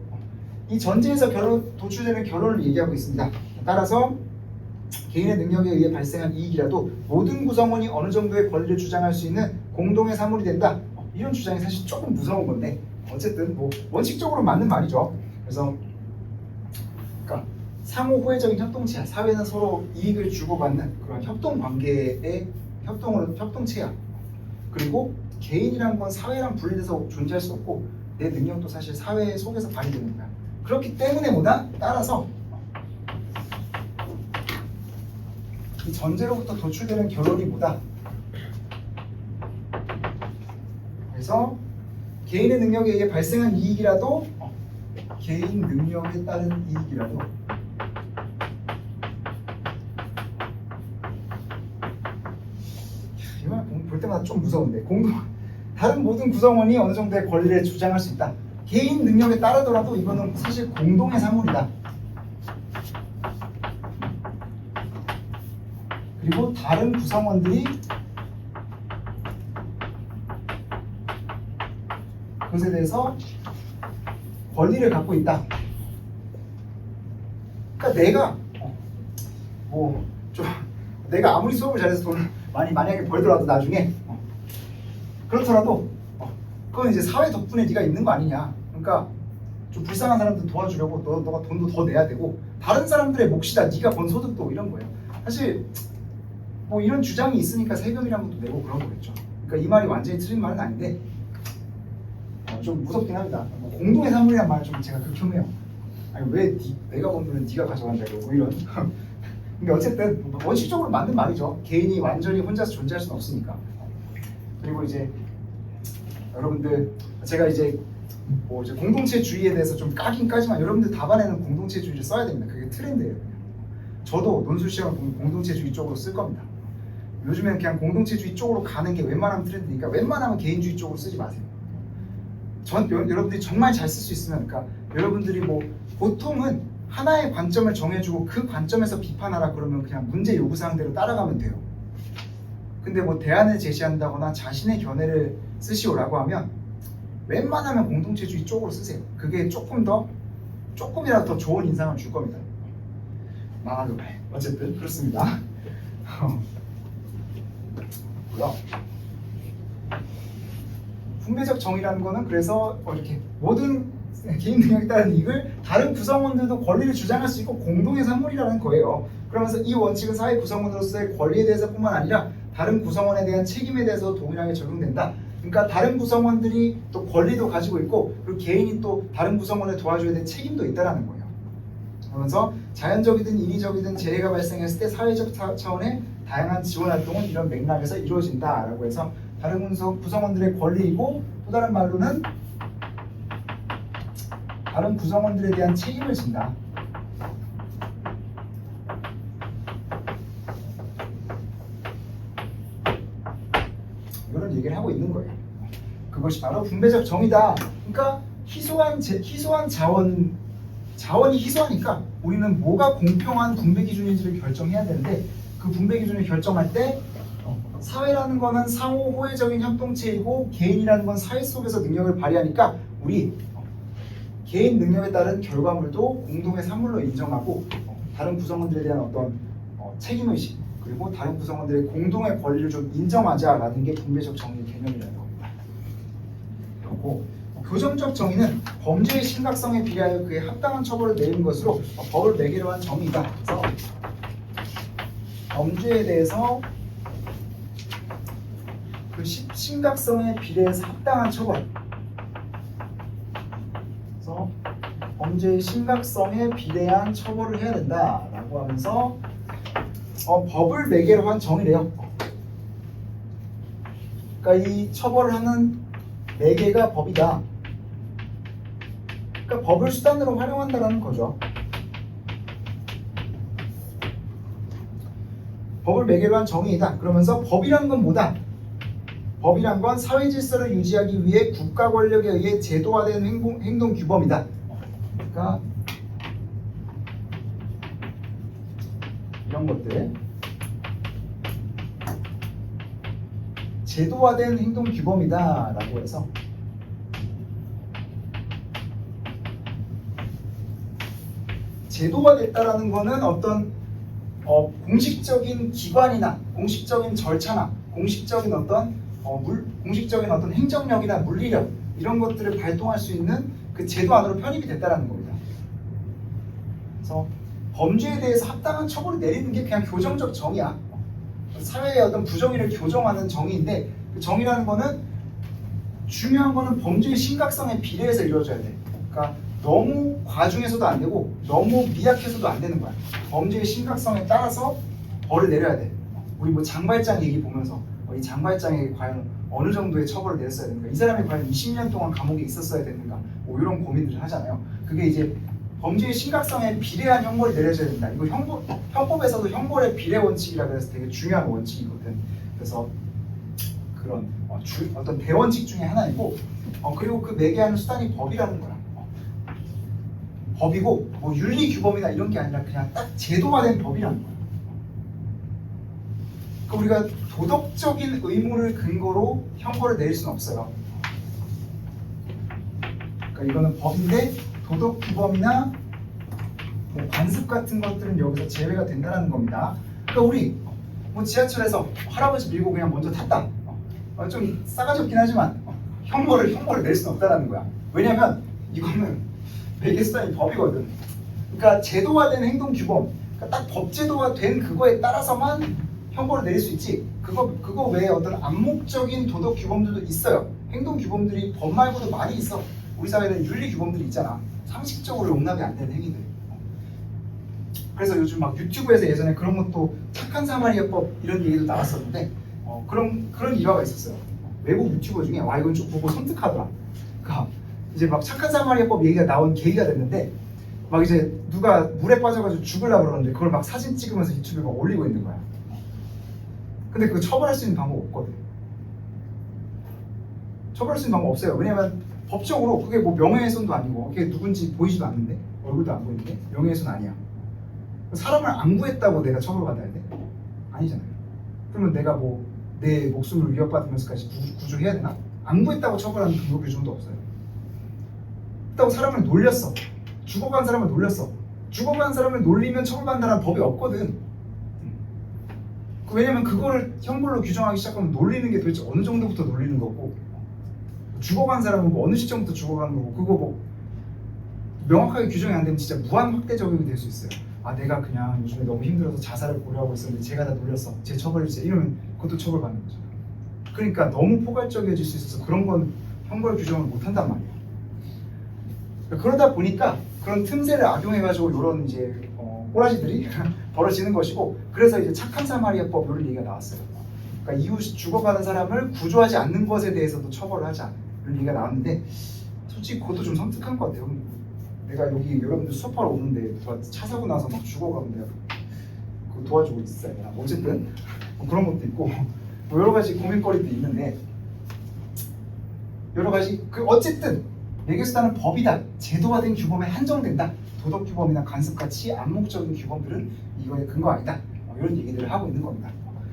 이 전제에서 도출되는 결론을 얘기하고 있습니다. 따라서 개인의 능력에 의해 발생한 이익이라도 모든 구성원이 어느 정도의 권리를 주장할 수 있는 공동의 사물이 된다. 이런 주장이 사실 조금 무서운 건데 어쨌든 뭐 원칙적으로 맞는 말이죠. 그래서 그러니까 상호 호혜적인 협동체야. 사회는 서로 이익을 주고받는 그런 협동 관계의 협동체야. 그리고 개인이란 건 사회랑 분리돼서 존재할 수 없고 내 능력도 사실 사회 속에서 발휘되는 거야. 그렇기 때문에 뭐다? 따라서 이 전제로부터 도출되는 결론이 뭐다? 그래서 개인의 능력에 의해 발생한 이익이라도 개인 능력에 따른 이익이라도 이말 볼 때마다 좀 무서운데 다른 모든 구성원이 어느 정도의 권리를 주장할 수 있다. 개인 능력에 따르더라도 이거는 사실 공동의 사물이다. 그리고 다른 구성원들이 그것에 대해서 권리를 갖고 있다. 그러니까 내가 아무리 수업을 잘해서 돈을 만약에 벌더라도 나중에 그렇더라도 그건 이제 사회 덕분에 네가 있는 거 아니냐. 그러니까 좀 불쌍한 사람들 도와주려고 너가 돈도 더 내야 되고 다른 사람들의 몫이다. 네가 번 소득도 이런 거예요. 사실 뭐 이런 주장이 있으니까 세금이라는 것도 내고 그런 거겠죠. 그러니까 이 말이 완전히 틀린 말은 아닌데 좀 무섭긴 합니다. 공동의 사물이란 말을 좀 제가 극혐해요. 아니 왜 내가 번 돈은 네가 가져간다고 뭐 이런. 근데 어쨌든 원칙적으로 맞는 말이죠. 개인이 완전히 혼자서 존재할 수는 없으니까. 그리고 이제 여러분들 제가 이제 뭐 이제 공동체주의에 대해서 좀 까긴 까지만 여러분들 답안에는 공동체주의를 써야 됩니다. 그게 트렌드예요. 저도 논술 시험을 보면 공동체주의 쪽으로 쓸 겁니다. 요즘에는 그냥 공동체주의 쪽으로 가는 게 웬만하면 트렌드니까 웬만하면 개인주의 쪽으로 쓰지 마세요. 여러분들이 정말 잘 쓸 수 있으면, 그러니까 여러분들이 뭐 보통은 하나의 관점을 정해주고 그 관점에서 비판하라 그러면 그냥 문제 요구사항대로 따라가면 돼요. 근데 뭐 대안을 제시한다거나 자신의 견해를 쓰시오라고 하면 웬만하면 공동체주의 쪽으로 쓰세요. 그게 조금이라도 더 좋은 인상을 줄 겁니다. 망하고 어쨌든 그렇습니다. 뭐야? 분배적 정의라는 거는 그래서 이렇게 모든 개인 능력에 따른 이익을 다른 구성원들도 권리를 주장할 수 있고 공동의 산물이라는 거예요. 그러면서 이 원칙은 사회 구성원으로서의 권리에 대해서뿐만 아니라 다른 구성원에 대한 책임에 대해서 동일하게 적용된다. 그러니까 다른 구성원들이 또 권리도 가지고 있고 그리고 개인이 또 다른 구성원을 도와줘야 될 책임도 있다라는 거예요. 그러면서 자연적이든 인위적이든 재해가 발생했을 때 사회적 차원의 다양한 지원 활동은 이런 맥락에서 이루어진다라고 해서 다른 구성원들의 권리이고 또 다른 말로는 다른 구성원들에 대한 책임을 진다. 이런 얘기를 하고 있는 거예요. 그것이 바로 분배적 정의다. 그러니까 희소한 자원이 희소하니까 우리는 뭐가 공평한 분배 기준인지를 결정해야 되는데 그 분배 기준을 결정할 때 사회라는 거는 상호 호혜적인 협동체이고 개인이라는 건 사회 속에서 능력을 발휘하니까 우리 개인 능력에 따른 결과물도 공동의 산물로 인정하고 다른 구성원들에 대한 어떤 책임의식 그리고 다른 구성원들의 공동의 권리를 좀 인정하자라는 게 분배적 정의 개념이라는 겁니다. 그리고 교정적 정의는 범죄의 심각성에 비례하여 그에 합당한 처벌을 내리는 것으로 법을 매개로 한 정의이다. 그래서 범죄에 대해서 그 심각성에 비례해서 합당한 처벌. 그래서 범죄의 심각성에 비례한 처벌을 해야 된다라고 하면서 법을 매개로 한 정의래요. 그러니까 이 처벌을 하는 매개가 법이다. 그러니까 법을 수단으로 활용한다라는 거죠. 법을 매개로 한 정의이다. 그러면서 법이란 건 뭐다? 법이란 건 사회 질서를 유지하기 위해 국가 권력에 의해 제도화된 행동 규범이다. 그러니까 이런 것들 제도화된 행동 규범이다 라고 해서 제도화됐다라는 거는 어떤 공식적인 기관이나 공식적인 절차나 공식적인 어떤 행정력이나 물리력 이런 것들을 발동할 수 있는 그 제도 안으로 편입이 됐다라는 겁니다. 그래서 범죄에 대해서 합당한 처벌을 내리는 게 그냥 교정적 정의야. 사회의 어떤 부정의를 교정하는 정의인데 그 정의라는 거는 중요한 거는 범죄의 심각성에 비례해서 이루어져야 돼. 그러니까 너무 과중해서도 안 되고 너무 미약해서도 안 되는 거야. 범죄의 심각성에 따라서 벌을 내려야 돼. 우리 뭐 장발장 얘기 보면서 이 장발장에게 과연 어느 정도의 처벌을 내렸어야 되는가? 이 사람이 과연 20년 동안 감옥에 있었어야 되는가? 뭐 이런 고민들을 하잖아요. 그게 이제 범죄의 심각성에 비례한 형벌이 내려져야 된다. 이거 형법에서도 형벌의 비례 원칙이라고 해서 되게 중요한 원칙이거든. 그래서 그런 어떤 대원칙 중에 하나이고 그리고 그 매개하는 수단이 법이라는 거야. 법이고 뭐 윤리 규범이나 이런 게 아니라 그냥 딱 제도화된 법이라는 거야. 그러니까 우리가 도덕적인 의무를 근거로 형벌을 내릴 수는 없어요. 그러니까 이거는 법인데 도덕 규범이나 뭐 관습 같은 것들은 여기서 제외가 된다는 겁니다. 그러니까 우리 뭐 지하철에서 할아버지 밀고 그냥 먼저 탔다. 좀 싸가지 없긴 하지만 형벌을 낼 수는 없다는 거야. 왜냐면 이거는 매개 수단이 법이거든. 그러니까 제도화된 행동 규범, 그러니까 딱 법제도화 된 그거에 따라서만 형벌을 내릴 수 있지. 그거 외에 어떤 암묵적인 도덕 규범들도 있어요. 행동 규범들이 법 말고도 많이 있어. 우리 사회에는 윤리 규범들이 있잖아. 상식적으로 용납이 안 되는 행위들. 그래서 요즘 막 유튜브에서 예전에 그런 것도 착한 사마리아법 이런 얘기도 나왔었는데 그런 일화가 있었어요. 외국 유튜버 중에 와 이건 좀 보고 섬뜩하더라. 그러니까 이제 막 착한 사마리아법 얘기가 나온 계기가 됐는데 막 이제 누가 물에 빠져가지고 죽으려고 그러는데 그걸 막 사진 찍으면서 유튜브에 막 올리고 있는 거야. 근데 그거 처벌할 수 있는 방법 없거든. 처벌할 수 있는 방법 없어요. 왜냐면 법적으로 그게 뭐 명예훼손도 아니고 그게 누군지 보이지도 않는데 얼굴도 안 보이는데 명예훼손 아니야. 사람을 안 구했다고 내가 처벌받아야 돼? 아니잖아요. 그러면 내가 뭐 내 목숨을 위협받으면서까지 구조해야 되나? 안 구했다고 처벌하는 근거 규정도 없어요. 그렇다고 사람을 놀렸어. 죽어간 사람을 놀렸어. 죽어간 사람을 놀리면 처벌받는다는 법이 없거든. 왜냐면 그거를 형벌로 규정하기 시작하면 놀리는 게 도대체 어느 정도부터 놀리는 거고 죽어간 사람은 뭐 어느 시점부터 죽어가는 거고 그거 뭐 명확하게 규정이 안 되면 진짜 무한 확대 적용이 될 수 있어요. 아 내가 그냥 요즘에 너무 힘들어서 자살을 고려하고 있었는데 제가 다 놀렸어. 제 처벌해주세요. 이러면 그것도 처벌받는 거죠. 그러니까 너무 포괄적이어질 수 있어서 그런 건 형벌 규정을 못 한단 말이에요. 그러다 보니까 그런 틈새를 악용해가지고 이런 이제 꼬라지들이 벌어지는 것이고 그래서 이제 착한 사마리아법 이런 얘기가 나왔어요. 그러니까 이웃 죽어가는 사람을 구조하지 않는 것에 대해서도 처벌을 하자 이런 얘기가 나왔는데 솔직히 그것도 좀 섬뜩한 것 같아요. 내가 여기 여러분들 수업하러 오는데 차 사고 나서 막 죽어가면 내가 그거 도와주고 있어야 되나? 어쨌든 뭐 그런 것도 있고 뭐 여러 가지 고민거리도 있는데 여러 가지 어쨌든 매개수단은 법이다. 제도화된 규범에 한정된다. 도덕규범이나 간섭같이 암묵적인 규범들은 이거에 근거 아니다. 이런 얘기들을 하고 있는 겁니다.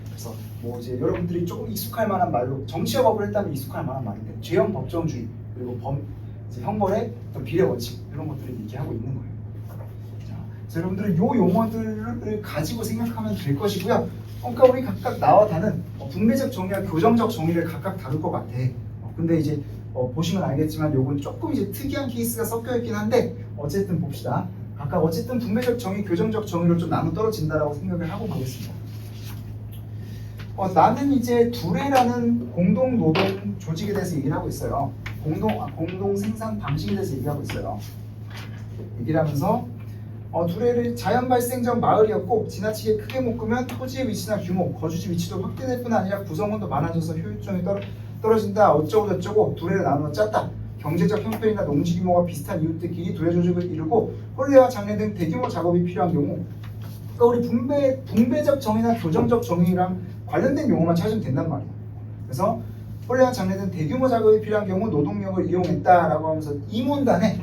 그래서 뭐 이제 여러분들이 조금 익숙할 만한 말로 정치화법을 했다면 익숙할 만한 말인데 죄형 법정주의 그리고 이제 형벌의 어떤 비례 원칙 이런 것들을 얘기하고 있는 거예요. 자, 여러분들은 요 용어들을 가지고 생각하면 될 것이고요. 그러니까 우리 각각 나와 다는 분배적 정의와 교정적 정의를 각각 다룰 것 같아. 근데 이제 보시면 알겠지만 요건 조금 이제 특이한 케이스가 섞여 있긴 한데 어쨌든 봅시다. 각각 어쨌든 분배적 정의, 교정적 정의로 좀 나눠 떨어진다라고 생각을 하고 보겠습니다. 나는 이제 두레라는 공동 노동 조직에 대해서 얘기를 하고 있어요. 공동 생산 방식에 대해서 얘기하고 있어요. 얘기를 하면서 두레를 자연 발생적 마을이었고 지나치게 크게 묶으면 토지의 위치나 규모, 거주지 위치도 확대될 뿐 아니라 구성원도 많아져서 효율성이 떨어진다. 어쩌고 저쩌고 두레를 나누어 짰다. 경제적 형편이나 농지 규모가 비슷한 이웃들끼리 두레 조직을 이루고 혼례와 장례 등 대규모 작업이 필요한 경우 그러니까 우리 분배적 정의나 교정적 정의랑 관련된 용어만 찾으면 된단 말이에요. 그래서 혼례와 장례 등 대규모 작업이 필요한 경우 노동력을 이용했다라고 하면서 이 문단에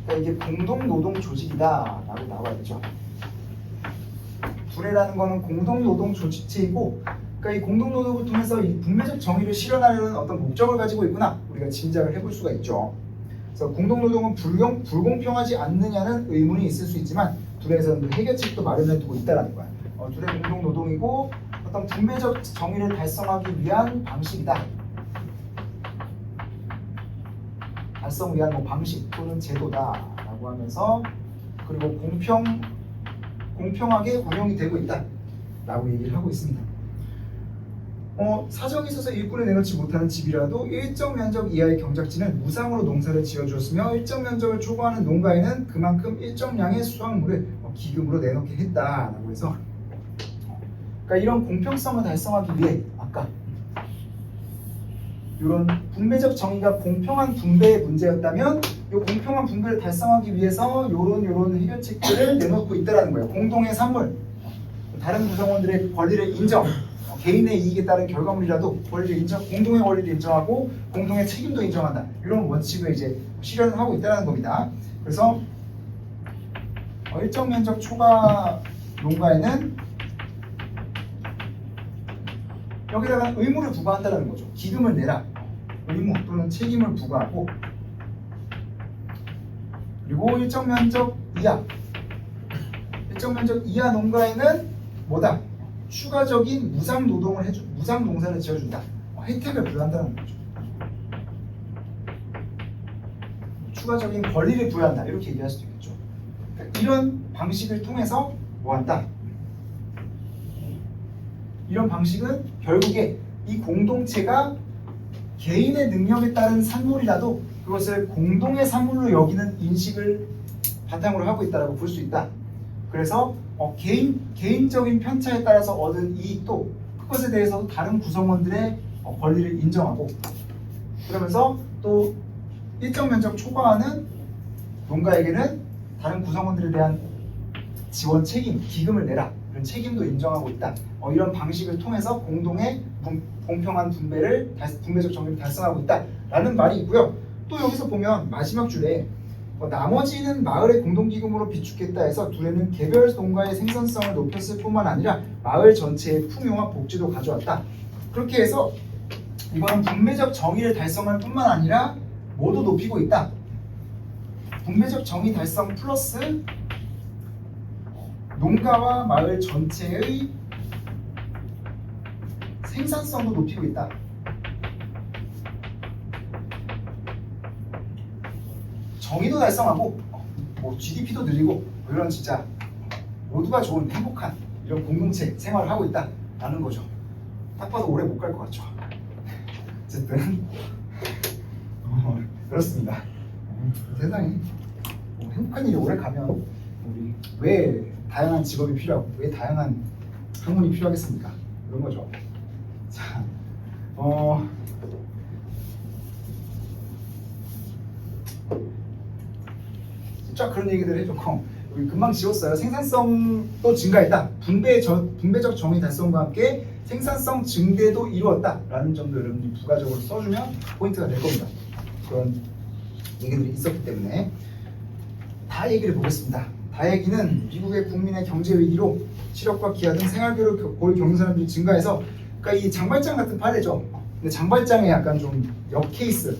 그러니까 이게 공동 노동 조직이다라고 나와 있죠. 두레라는 거는 공동 노동 조직체이고 그러니까 이 공동 노동을 통해서 이 분배적 정의를 실현하려는 어떤 목적을 가지고 있구나 우리가 짐작을 해볼 수가 있죠. 그래서 공동 노동은 불공평하지 않느냐는 의문이 있을 수 있지만 두레에서는 해결책도 마련해 두고 있다라는 거야. 두레 공동 노동이고 어떤 분배적 정의를 달성하기 위한 방식이다. 달성 위한 뭐 방식 또는 제도다라고 하면서 그리고 공평하게 운영이 되고 있다라고 얘기를 하고 있습니다. 사정이 있어서 일꾼을 내놓지 못하는 집이라도 일정 면적 이하의 경작지는 무상으로 농사를 지어주었으며 일정 면적을 초과하는 농가에는 그만큼 일정량의 수확물을 기금으로 내놓게 했다라고 해서 그러니까 이런 공평성을 달성하기 위해 아까 이런 분배적 정의가 공평한 분배의 문제였다면 이 공평한 분배를 달성하기 위해서 이런 해결책들을 내놓고 있다는 거예요. 공동의 산물, 다른 구성원들의 권리를 인정, 개인의 이익에 따른 결과물이라도 권리를 공동의 권리를 인정하고 공동의 책임도 인정한다. 이런 원칙을 이제 실현을 하고 있다는 겁니다. 그래서 일정 면적 초과 농가에는 여기다가 의무를 부과한다는 거죠. 기금을 내라. 의무 또는 책임을 부과하고 그리고 일정 면적 이하 농가에는 뭐다? 추가적인 무상 농사를 지어준다. 혜택을 부여한다는 거죠. 추가적인 권리를 부여한다. 이렇게 얘기할 수도 있겠죠. 그러니까 이런 방식을 통해서 뭐한다? 이런 방식은 결국에 이 공동체가 개인의 능력에 따른 산물이라도 그것을 공동의 산물로 여기는 인식을 바탕으로 하고 있다고 볼 수 있다. 그래서 개인적인 편차에 따라서 얻은 이익도 그것에 대해서도 다른 구성원들의 권리를 인정하고 그러면서 또 일정 면적 초과하는 농가에게는 다른 구성원들에 대한 지원 책임, 기금을 내라. 이런 책임도 인정하고 있다. 이런 방식을 통해서 공동의 공평한 분배적 정의를 달성하고 있다라는 말이 있고요. 또 여기서 보면 마지막 줄에 나머지는 마을의 공동기금으로 비축했다 해서 둘에는 개별 농가의 생산성을 높였을 뿐만 아니라 마을 전체의 풍요와 복지도 가져왔다. 그렇게 해서 이거는 분배적 정의를 달성할 뿐만 아니라 뭐도 높이고 있다. 분배적 정의 달성 플러스 농가와 마을 전체의 생산성도 높이고 있다. 정의도 달성하고 뭐 GDP도 늘리고 이런 진짜 모두가 좋은 행복한 이런 공동체 생활을 하고 있다라는 거죠. 딱 봐도 오래 못 갈 것 같죠. 어쨌든 그렇습니다. 세상에 행복한 일이 오래 가면 우리 왜 다양한 직업이 필요하고 왜 다양한 학문이 필요하겠습니까? 이런 거죠. 자, 쫙 그런 얘기들 해줬고 우리 금방 지웠어요. 생산성도 증가했다. 분배적 정의 달성과 함께 생산성 증대도 이루었다라는 점도 여러분들이 부가적으로 써주면 포인트가 될 겁니다. 그런 얘기들이 있었기 때문에 다 얘기를 보겠습니다. 다얘기는 미국의 국민의 경제 위기로 실업과 기아 등 생활비를 겪는 사람들이 증가해서 그러니까 이 장발장 같은 판례죠. 근데 장발장에 약간 좀 역케이스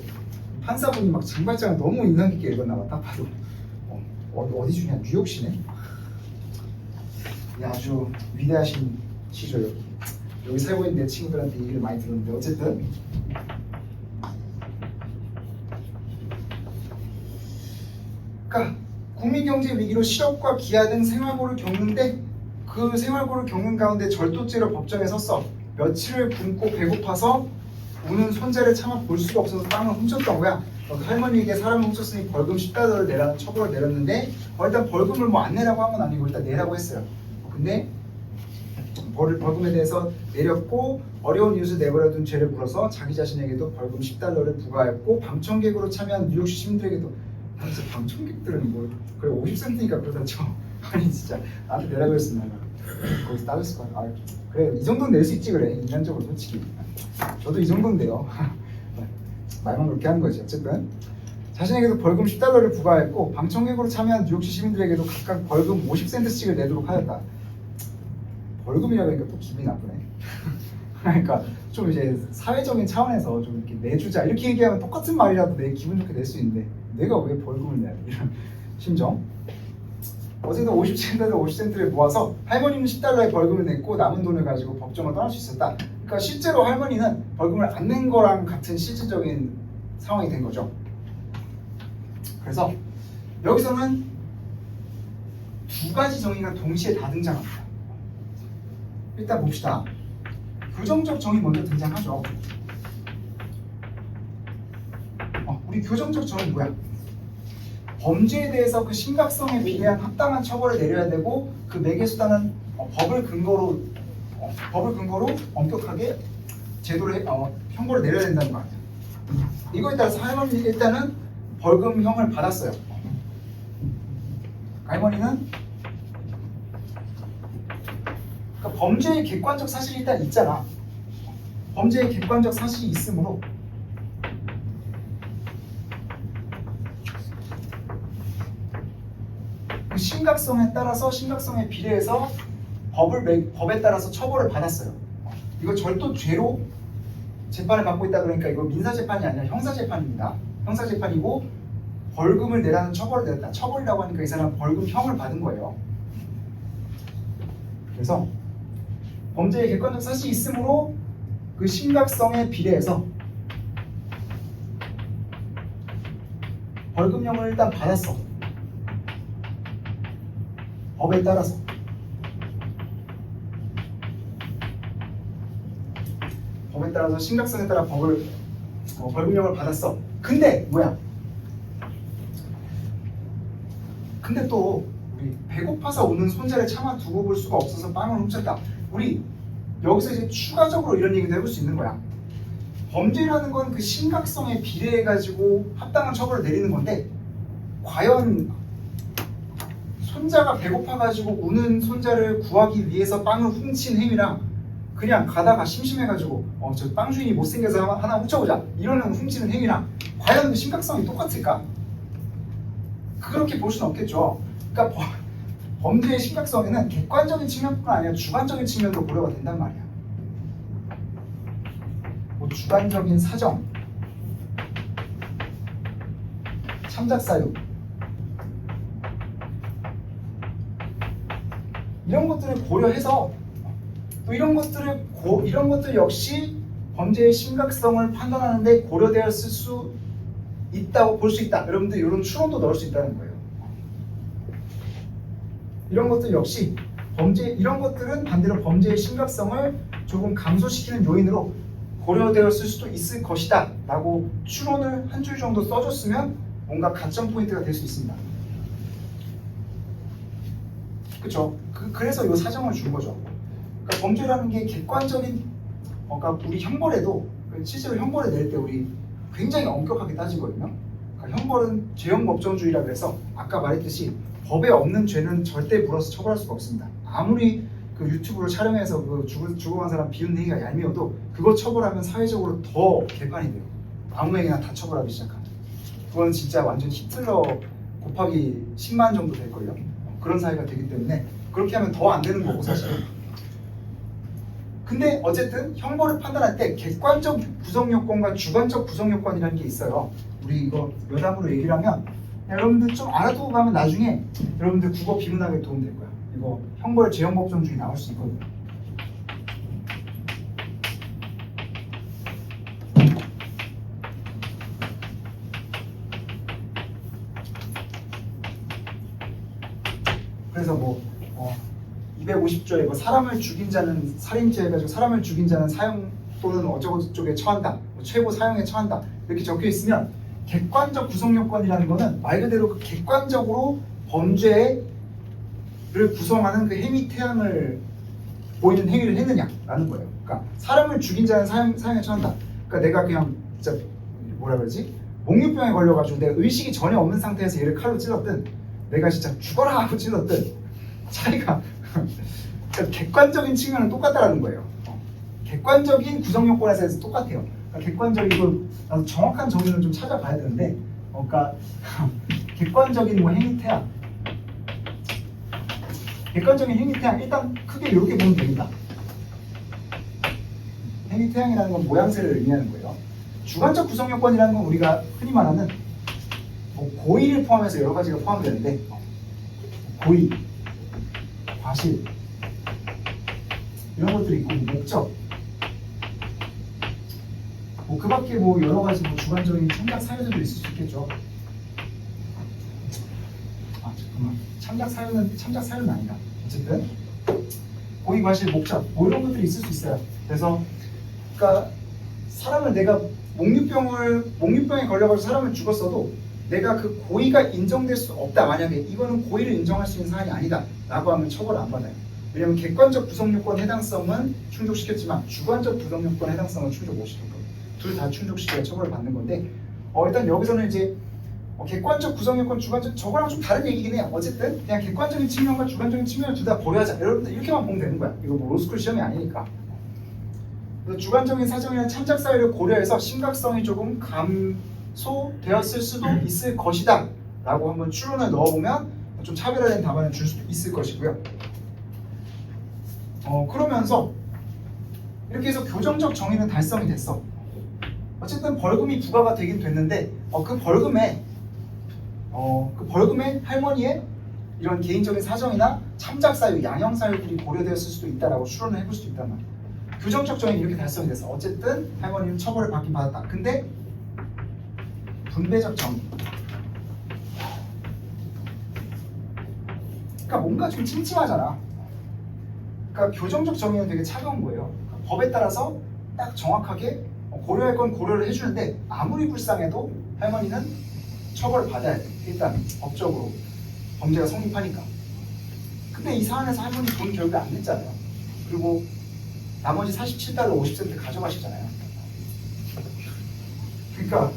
판사분이 막 장발장을 너무 인상 깊게 읽었나 봐. 딱 봐도 어디 주냐? 뉴욕시네. 아주 위대하신 시죠. 여기 살고 있는 내 친구들한테 얘기를 많이 들었는데 어쨌든 그러니까 국민경제 위기로 실업과 기아 등 생활고를 겪는데 그 생활고를 겪는 가운데 절도죄로 법정에 섰어. 며칠을 굶고 배고파서 우는 손자를 차마 볼 수가 없어서 빵을 훔쳤던 거야. 할머니에게 사람을 훔쳤으니 벌금 10달러를 내라는 처벌을 내렸는데 일단 벌금을 뭐 안 내라고 한 건 아니고 일단 내라고 했어요. 근데 벌금에 대해서 내렸고 어려운 이웃을 내버려둔 죄를 물어서 자기 자신에게도 벌금 10달러를 부과했고 방청객으로 참여한 뉴욕시 시민들에게도 진짜 방청객들은 뭐 그래 50센트니까 그러다죠. 아니 진짜 나한테 내라고 했으면 거기서 따졌을 거야. 아, 그래 이 정도는 낼 수 있지 그래 인간적으로 솔직히 저도 이 정도는 돼요. 말만 그렇게 하는 거지. 어쨌든 자신에게도 벌금 10달러를 부과했고 방청객으로 참여한 뉴욕시 시민들에게도 각각 벌금 50센트씩을 내도록 하였다. 벌금이라고 하니까 또 기분이 나쁘네. 그러니까 좀 이제 사회적인 차원에서 좀 이렇게 내주자 이렇게 얘기하면 똑같은 말이라도 내 기분 좋게 낼 수 있는데 내가 왜 벌금을 내야 이런 심정. 어제도 50센트에서 50센트를 모아서 할머니는 10달러의 벌금을 냈고 남은 돈을 가지고 법정을 떠날 수 있었다. 그러니까 실제로 할머니는 벌금을 안 낸 거랑 같은 실질적인 상황이 된 거죠. 그래서 여기서는 두 가지 정의가 동시에 다 등장합니다. 일단 봅시다. 교정적 정의 먼저 등장하죠. 우리 교정적 정의 뭐야? 범죄에 대해서 그 심각성에 비례한 합당한 처벌을 내려야 되고 그 매개수단은 법을 근거로 엄격하게 제도를 형벌을 내려야 된다는 거 아니야. 이거에 따라서 할머니 일단은 벌금형을 받았어요. 할머니는 그러니까 범죄의 객관적 사실이 일단 있잖아. 범죄의 객관적 사실이 있으므로 그 심각성에 따라서 심각성에 비례해서 법에 따라서 처벌을 받았어요. 이거 절도죄로 재판을 받고 있다 그러니까 이거 민사재판이 아니라 형사재판입니다. 형사재판이고 벌금을 내라는 처벌을 내렸다. 처벌이라고 하니까 이 사람 벌금형을 받은 거예요. 그래서 범죄의 객관적 사실이 있으므로 그 심각성에 비례해서 벌금형을 일단 받았어. 법에 따라서. 법에 따라서 심각성에 따라 벌금형을 받았어. 근데 뭐야? 근데 또 우리 배고파서 우는 손자를 차마 두고 볼 수가 없어서 빵을 훔쳤다. 우리 여기서 이제 추가적으로 이런 얘기도 해볼 수 있는 거야. 범죄라는 건 그 심각성에 비례해 가지고 합당한 처벌을 내리는 건데 과연 손자가 배고파 가지고 우는 손자를 구하기 위해서 빵을 훔친 행위랑 그냥 가다가 심심해 가지고 저 빵 주인이 못생겨서 하나 훔쳐보자 이러는 훔치는 행위랑 과연 그 심각성이 똑같을까? 그렇게 볼 수는 없겠죠. 그러니까 범죄의 심각성에는 객관적인 측면뿐 아니라 주관적인 측면도 고려가 된단 말이야. 뭐 주관적인 사정, 참작 사유 이런 것들을 고려해서 또 이런 것들 역시 범죄의 심각성을 판단하는데 고려되었을 수 있다고 볼 수 있다. 여러분들 이런 추론도 넣을 수 있다는 거예요. 이런 것들 역시 이런 것들은 반대로 범죄의 심각성을 조금 감소시키는 요인으로 고려되었을 수도 있을 것이다 라고 추론을 한 줄 정도 써줬으면 뭔가 가점 포인트가 될 수 있습니다. 그렇죠? 그래서 이 사정을 준 거죠. 그러니까 범죄라는 게 객관적인 그러니까 우리 형벌에도 실제로 형벌을 낼 때 우리 굉장히 엄격하게 따지거든요. 그러니까 형벌은 죄형법정주의라고 해서 아까 말했듯이 법에 없는 죄는 절대 물어서 처벌할 수가 없습니다. 아무리 그 유튜브를 촬영해서 그 죽어간 사람 비웃는 행위가 얄미워도 그거 처벌하면 사회적으로 더 개판이 돼요. 아무 행위나 다 처벌하기 시작하면. 그건 진짜 완전 히틀러 곱하기 10만 정도 될걸요. 그런 사회가 되기 때문에 그렇게 하면 더 안 되는 거고 사실은. 근데 어쨌든 형벌을 판단할 때 객관적 구성 요건과 주관적 구성 요건이라는 게 있어요. 우리 이거 여담으로 얘기를 하면 여러분들 좀 알아두고 가면 나중에 여러분들 국어 비문학에 도움될 거야. 이거 형벌 재형법정주의 나올 수 있거든요. 그래서 뭐 250조에 뭐 사람을 죽인 자는 살인죄 해가지고 사람을 죽인 자는 사형 또는 어쩌고 쪽에 처한다, 뭐 최고 사형에 처한다 이렇게 적혀 있으면 객관적 구성 요건이라는 거는 말 그대로 그 객관적으로 범죄를 구성하는 그 행위 태양을 보이는 행위를 했느냐라는 거예요. 그러니까 사람을 죽인 자는 사형에 처한다. 그러니까 내가 그냥 진짜 뭐라 그러지? 몽유병에 걸려가지고 내가 의식이 전혀 없는 상태에서 얘를 칼로 찔렀든 내가 진짜 죽어라 하고 찔렀든 차이가 그러니까 객관적인 측면은 똑같다라는 거예요. 객관적인 구성 요건에서 똑같아요. 그러니까 객관적인 걸 정확한 정의를 좀 찾아봐야 되는데, 그러니까 객관적인 뭐 행위 태양, 객관적인 행위 태양 일단 크게 이렇게 보면 됩니다. 행위 태양이라는 건 모양새를 의미하는 거예요. 주관적 구성 요건이라는 건 우리가 흔히 말하는 뭐 고의를 포함해서 여러 가지가 포함되는데 고의, 과실 이런 것들이 있고 목적 뭐 그밖에 뭐 여러 가지 뭐 주관적인 참작 사유들도 있을 수 있겠죠. 잠깐만 참작 사유는 아니다. 어쨌든 고의, 과실, 목적 뭐 이런 것들이 있을 수 있어요. 그래서 그러니까 사람을 내가 몽유병에 걸려가지고 사람을 죽었어도 내가 그 고의가 인정될 수 없다. 만약에 이거는 고의를 인정할 수 있는 사안이 아니다 라고 하면 처벌을 안 받아요. 왜냐하면 객관적 구성요건 해당성은 충족시켰지만 주관적 구성요건 해당성은 충족 못 시켰거든요. 둘 다 충족시켜야 처벌을 받는 건데 일단 여기서는 이제 객관적 구성요건, 주관적 저거랑 좀 다른 얘기긴 해요. 어쨌든 그냥 객관적인 측면과 주관적인 측면을 둘 다 고려하자. 여러분들 이렇게만 보면 되는 거야. 이거 뭐 로스쿨 시험이 아니니까. 그래서 주관적인 사정이나 참작 사유를 고려해서 심각성이 조금 감소되었을 수도 있을 것이다 라고 한번 추론을 넣어보면 좀 차별화된 답안을 줄 수도 있을 것이고요. 그러면서 이렇게 해서 교정적 정의는 달성이 됐어. 어쨌든 벌금이 부과가 되긴 됐는데 그 벌금에 할머니의 이런 개인적인 사정이나 참작 사유, 양형 사유들이 고려되었을 수도 있다라고 추론을 해볼 수도 있단 말이야. 교정적 정의는 이렇게 달성이 됐어. 어쨌든 할머니는 처벌을 받긴 받았다. 근데 분배적 정의. 그러니까 뭔가 좀 찜찜하잖아. 그러니까 교정적 정의는 되게 차가운 거예요. 그러니까 법에 따라서 딱 정확하게 고려할 건 고려를 해주는데 아무리 불쌍해도 할머니는 처벌을 받아야 돼. 일단 법적으로 범죄가 성립하니까. 근데 이 사안에서 할머니 돈 결국에 안 냈잖아요. 그리고 나머지 47달러 50센트 가져가시잖아요. 그러니까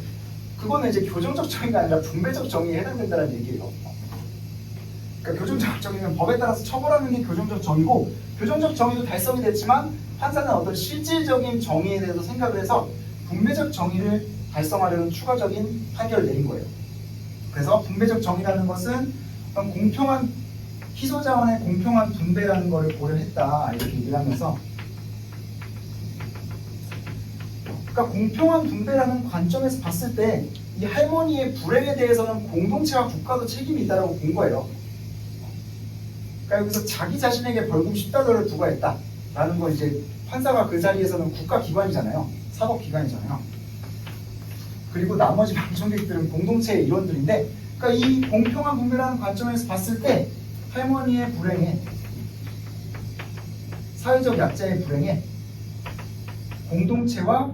그거는 이제 교정적 정의가 아니라 분배적 정의에 해당된다는 얘기예요. 그러니까 교정적 정의는 법에 따라서 처벌하는 게 교정적 정의고, 교정적 정의도 달성이 됐지만 판사는 어떤 실질적인 정의에 대해서 생각을 해서 분배적 정의를 달성하려는 추가적인 판결을 내린 거예요. 그래서 분배적 정의라는 것은 어떤 공평한 희소 자원의 공평한 분배라는 것을 고려했다, 이렇게 얘기를 하면서, 그러니까 공평한 분배라는 관점에서 봤을 때 이 할머니의 불행에 대해서는 공동체와 국가도 책임이 있다고 본 거예요. 그러니까 여기서 자기 자신에게 벌금 $10를 부과했다라는 건 이제 판사가 그 자리에서는 국가기관이잖아요. 사법기관이잖아요. 그리고 나머지 방청객들은 공동체의 일원들인데, 그러니까 이 공평한 분배라는 관점에서 봤을 때 할머니의 불행에, 사회적 약자의 불행에 공동체와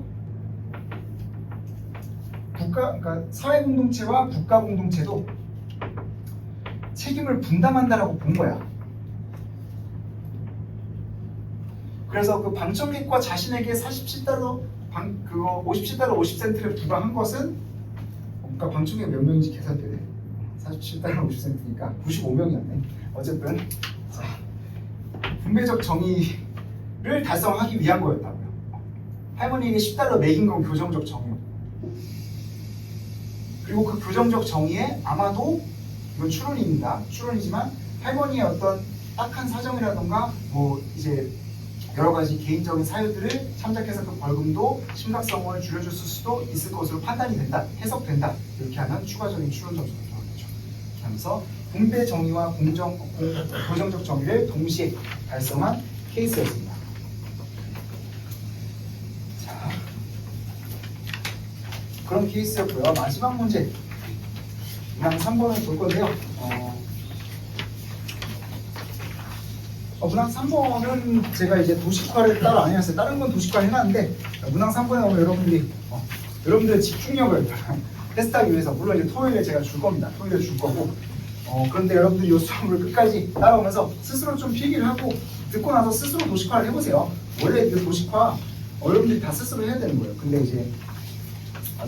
그러니까 사회 공동체와 국가 공동체도 책임을 분담한다라고 본 거야. 그래서 그 방청객과 자신에게 $47, 그거 $57 50센트를 부과한 것은, 그러니까 방청객 몇 명인지 계산돼야 돼. $47 50센트니까 95명이었네. 어쨌든 자, 분배적 정의를 달성하기 위한 거였다고요. 할머니에게 $10 매긴 건 교정적 정의였고, 그리고 그 교정적 정의에 아마도, 이건 추론입니다. 추론이지만 할머니의 어떤 딱한 사정이라던가 뭐 이제 여러 가지 개인적인 사유들을 참작해서 그 벌금도 심각성을 줄여줬을 수도 있을 것으로 판단이 된다, 해석된다, 이렇게 하는 추가적인 추론 점수가 들어가겠죠. 이렇게 하면서 분배 정의와 교정적 정의를 동시에 달성한 케이스였습니다. 자, 그런 케이스였고요. 마지막 문제, 문항 3번을 볼 건데요. 문항 3번은 제가 이제 도식화를 따로 안 해놨어요. 다른 건 도식화 해놨는데, 문항 3번에 오면 여러분들의 집중력을 테스트하기 위해서, 물론 이제 토요일에 제가 줄 겁니다. 토요일에 줄 거고, 그런데 여러분들이 이 수업을 끝까지 따라오면서 스스로 좀 필기를 하고 듣고 나서 스스로 도식화를 해보세요. 원래 그 도식화 여러분들이 다 스스로 해야 되는 거예요. 근데 이제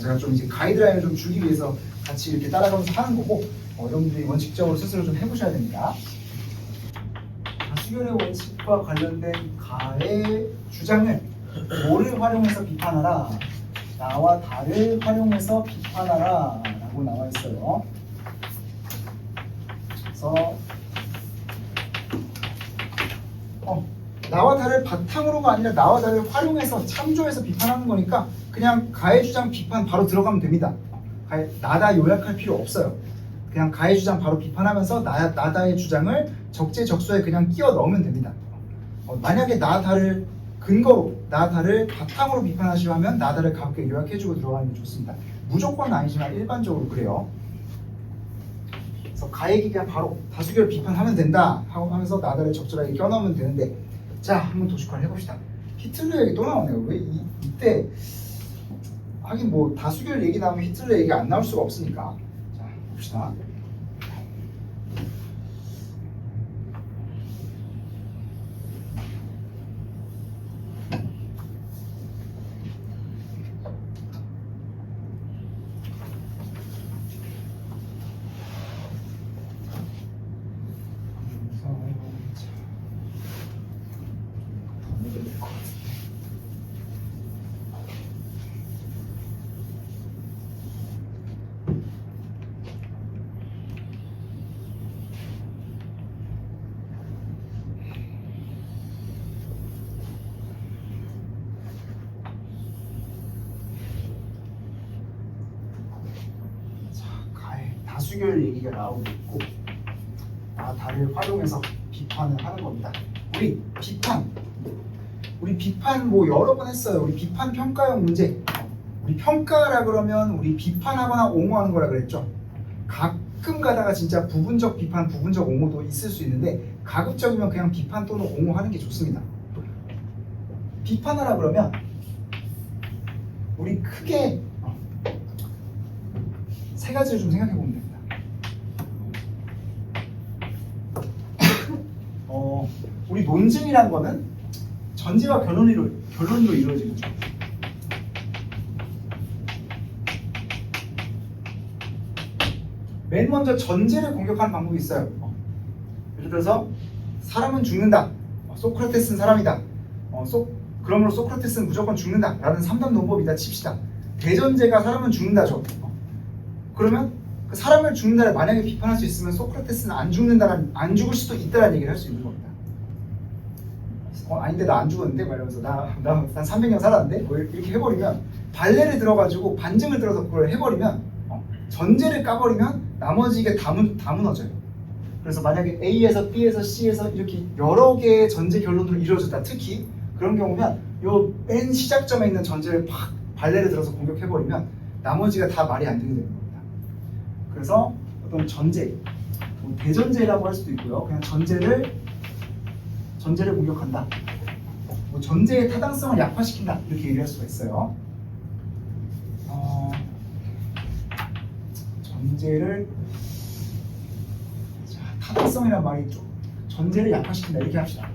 제가 좀 이제 가이드라인을 좀 주기 위해서 같이 이렇게 따라가면서 하는 거고, 여러분들이 원칙적으로 스스로 좀 해보셔야 됩니다. 다수결의 원칙과 관련된 가의 주장을 뭐를 활용해서 비판하라? 나와 다를 활용해서 비판하라 라고 나와 있어요. 그래서 나와 다를 바탕으로가 아니라 나와 다를 활용해서 참조해서 비판하는 거니까 그냥 가의 주장 비판 바로 들어가면 됩니다. 나다 요약할 필요 없어요. 그냥 가의 주장 바로 비판하면서 나다의 주장을 적재적소에 그냥 끼워 넣으면 됩니다. 만약에 나다를 근거로, 나다를 바탕으로 비판하시려 하면 나다를 가볍게 요약해주고 들어가는 게 좋습니다. 무조건 아니지만 일반적으로 그래요. 그래서 가액이 그냥 바로 다수결 비판하면 된다 하고 하면서 나다를 적절하게 껴넣으면 되는데, 자, 한번 도식화를 해봅시다. 히틀러 얘기 또 나오네요. 왜 이때 하긴 뭐 다수결 얘기 나오면 히틀러 얘기 안 나올 수가 없으니까. 자, 봅시다. 다수결 얘기가 나오고 있고, 다를 활용해서 비판을 하는 겁니다. 우리 비판 뭐 여러 번 했어요. 우리 비판 평가형 문제. 우리 평가라 그러면 우리 비판하거나 옹호하는 거라 그랬죠. 가끔 가다가 진짜 부분적 비판, 부분적 옹호도 있을 수 있는데, 가급적이면 그냥 비판 또는 옹호하는 게 좋습니다. 비판하라 그러면 우리 크게 세 가지를 좀 생각해 보면 됩니다. 우리 논증이란 거는 전제와 결론으로 이루어지는 거죠. 맨 먼저 전제를 공격하는 방법이 있어요. 예를 들어서 사람은 죽는다. 소크라테스는 사람이다. 그러므로 소크라테스는 무조건 죽는다. 라는 3단 논법이다 칩시다. 대전제가 사람은 죽는다죠. 그러면 그 사람을 죽는다를 만약에 비판할 수 있으면 소크라테스는 안 죽을 수도 있다는 얘기를 할 수 있는 겁니다. 아닌데 나 안 죽었는데? 말하면서 난 300년 살았는데? 뭐 이렇게 해버리면 발레를 들어가지고 반증을 들어서 그걸 해버리면 전제를 까버리면 나머지 이게 다 무너져요. 그래서 만약에 A에서 B에서 C에서 이렇게 여러 개의 전제 결론으로 이루어졌다. 특히 그런 경우면 요 맨 시작점에 있는 전제를 팍 발레를 들어서 공격해버리면 나머지가 다 말이 안 되게 되는 겁니다. 그래서 어떤 전제, 뭐 대전제라고 할 수도 있고요. 그냥 전제를 공격한다. 뭐 전제의 타당성을 약화시킨다. 이렇게 얘기할 수가 있어요. 전제를 타당성이란 말이 좀 전제를 약화시킨다 이렇게 합시다.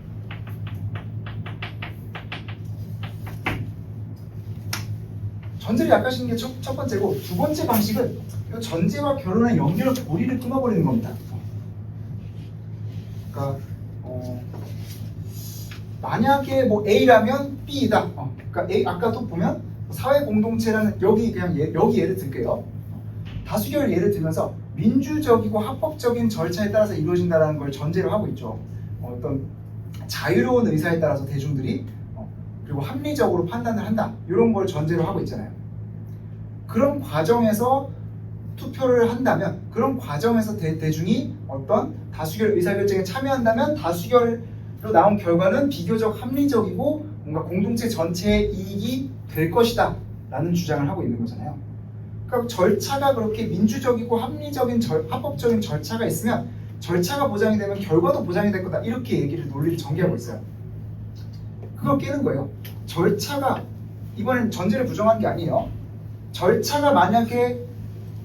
전제를 약화시키는 게 첫 번째고, 두 번째 방식은 전제와 결론의 연결 고리를 끊어버리는 겁니다. 그러니까 만약에 뭐 A라면 B이다. 그러니까 A 아까도 보면 사회 공동체라는 여기 예를 들게요. 다수결 예를 들면서 민주적이고 합법적인 절차에 따라서 이루어진다는 걸 전제로 하고 있죠. 어떤 자유로운 의사에 따라서 대중들이 그리고 합리적으로 판단을 한다. 이런 걸 전제로 하고 있잖아요. 그런 과정에서 투표를 한다면, 그런 과정에서 대중이 어떤 다수결 의사결정에 참여한다면 다수결로 나온 결과는 비교적 합리적이고 뭔가 공동체 전체의 이익이 될 것이다 라는 주장을 하고 있는 거잖아요. 그러니까 절차가 그렇게 민주적이고 합법적인 절차가 있으면 절차가 보장이 되면 결과도 보장이 될 거다, 이렇게 논리를 전개하고 있어요. 그걸 깨는 거예요. 절차가, 이번엔 전제를 부정한 게 아니에요. 절차가 만약에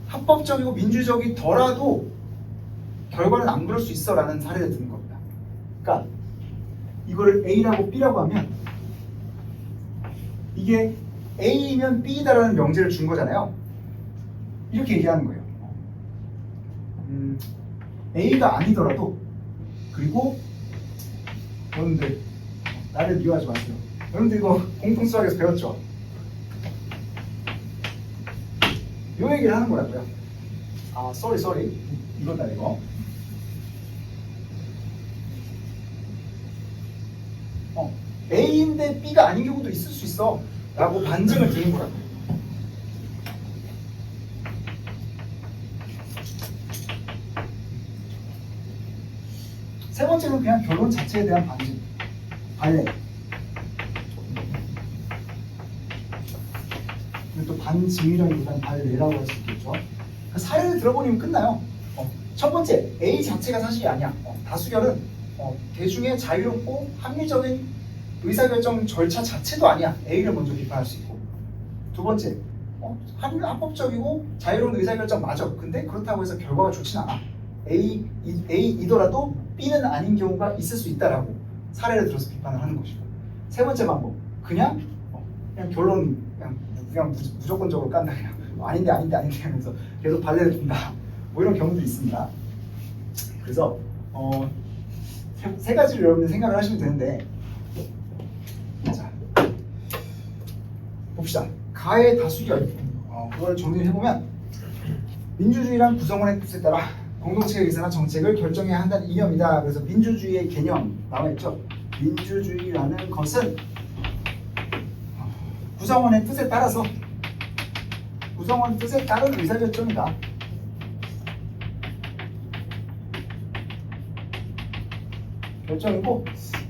합법적이고 민주적이더라도 결과는 안 그럴 수 있어 라는 사례를 드는 겁니다. 그러니까 이거를 A라고 B라고 하면 이게 A면 B다라는 명제를 준 거잖아요. 이렇게 얘기하는 거예요. A가 아니더라도, 그리고 여러분들 나를 미워하지 마세요. 여러분들 이거 공통수학에서 배웠죠? 요 얘기를 하는 거라고요. sorry. 이거다 이거. A인데 B가 아닌 경우도 있을 수 있어 라고 반증을 드는 거라고요. 세 번째는 그냥 결론 자체에 대한 반증, 발레. 또 반증이라기보다는 발레라고 할 수 있겠죠. 사례를 들어보면 끝나요. 첫 번째, A 자체가 사실이 아니야. 다수결은 대중의 자유롭고 합리적인 의사결정 절차 자체도 아니야. A를 먼저 비판할 수 있고. 두 번째, 합법적이고 자유로운 의사결정 맞아. 근데 그렇다고 해서 결과가 좋진 않아. A이더라도 B는 아닌 경우가 있을 수 있다라고 사례를 들어서 비판을 하는 것이고. 세 번째 방법, 그냥 결론 그냥 무조건적으로 깐다. 그냥 아닌데 하면서 계속 발레를 둔다. 뭐 이런 경우도 있습니다. 그래서 세 가지를 여러분들 생각을 하시면 되는데, 자 봅시다. 가의 다수결, 그걸 정리를 해보면, 민주주의란 구성원의 뜻에 따라 공동체의 의사나 정책을 결정해야 한다는 이념이다. 그래서 민주주의의 개념 나와있죠. 민주주의라는 것은 구성원의 뜻에 따라서, 구성원 뜻에 따른 의사결정이다. 결정이고,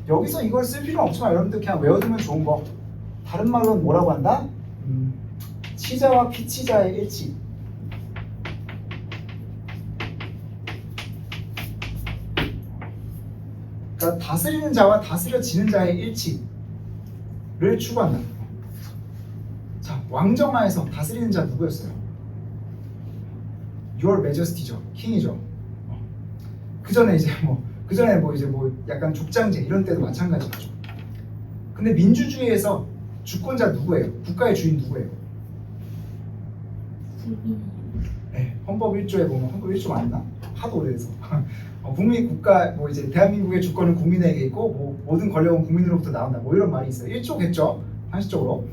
여기서 이걸 쓸 필요는 없지만 여러분들 그냥 외워두면 좋은 거. 다른 말로는 뭐라고 한다? 치자와 피치자의 일치. 그러니까 다스리는 자와 다스려지는 자의 일치를 추구한다. 자, 왕정하에서 다스리는 자 누구였어요? Your Majesty죠. 킹이죠. 그 전에 약간 족장제 이런 때도 마찬가지죠. 근데 민주주의에서 주권자 누구예요? 국가의 주인 누구예요? 네, 헌법 1조에 보면 헌법 1조 맞나? 하도 오래돼서 국민 국가 뭐 이제 대한민국의 주권은 국민에게 있고 뭐 모든 권력은 국민으로부터 나온다 뭐 이런 말이 있어요. 1조겠죠 상식적으로.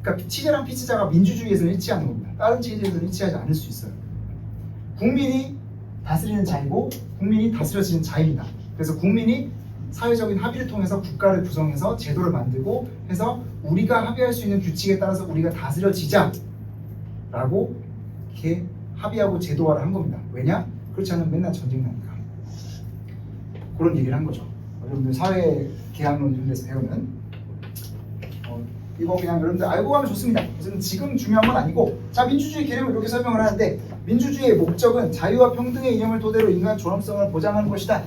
그러니까 취재랑 피치자가 민주주의에서는 일치하는 겁니다. 다른 체제에서는 일치하지 않을 수 있어요. 국민이 다스리는 자이고 국민이 다스려지는 자입니다. 그래서 국민이 사회적인 합의를 통해서 국가를 구성해서 제도를 만들고 해서 우리가 합의할 수 있는 규칙에 따라서 우리가 다스려지자 라고 이렇게 합의하고 제도화를 한 겁니다. 왜냐? 그렇지 않으면 맨날 전쟁 나니까. 그런 얘기를 한 거죠. 여러분들 사회 계약론 이런 데서 배우는 이거 그냥 여러분들 알고 가면 좋습니다. 그래서 지금 중요한 건 아니고 자 민주주의 개념을 이렇게 설명을 하는데 민주주의의 목적은 자유와 평등의 이념을 토대로 인간 존엄성을 보장하는 것이다.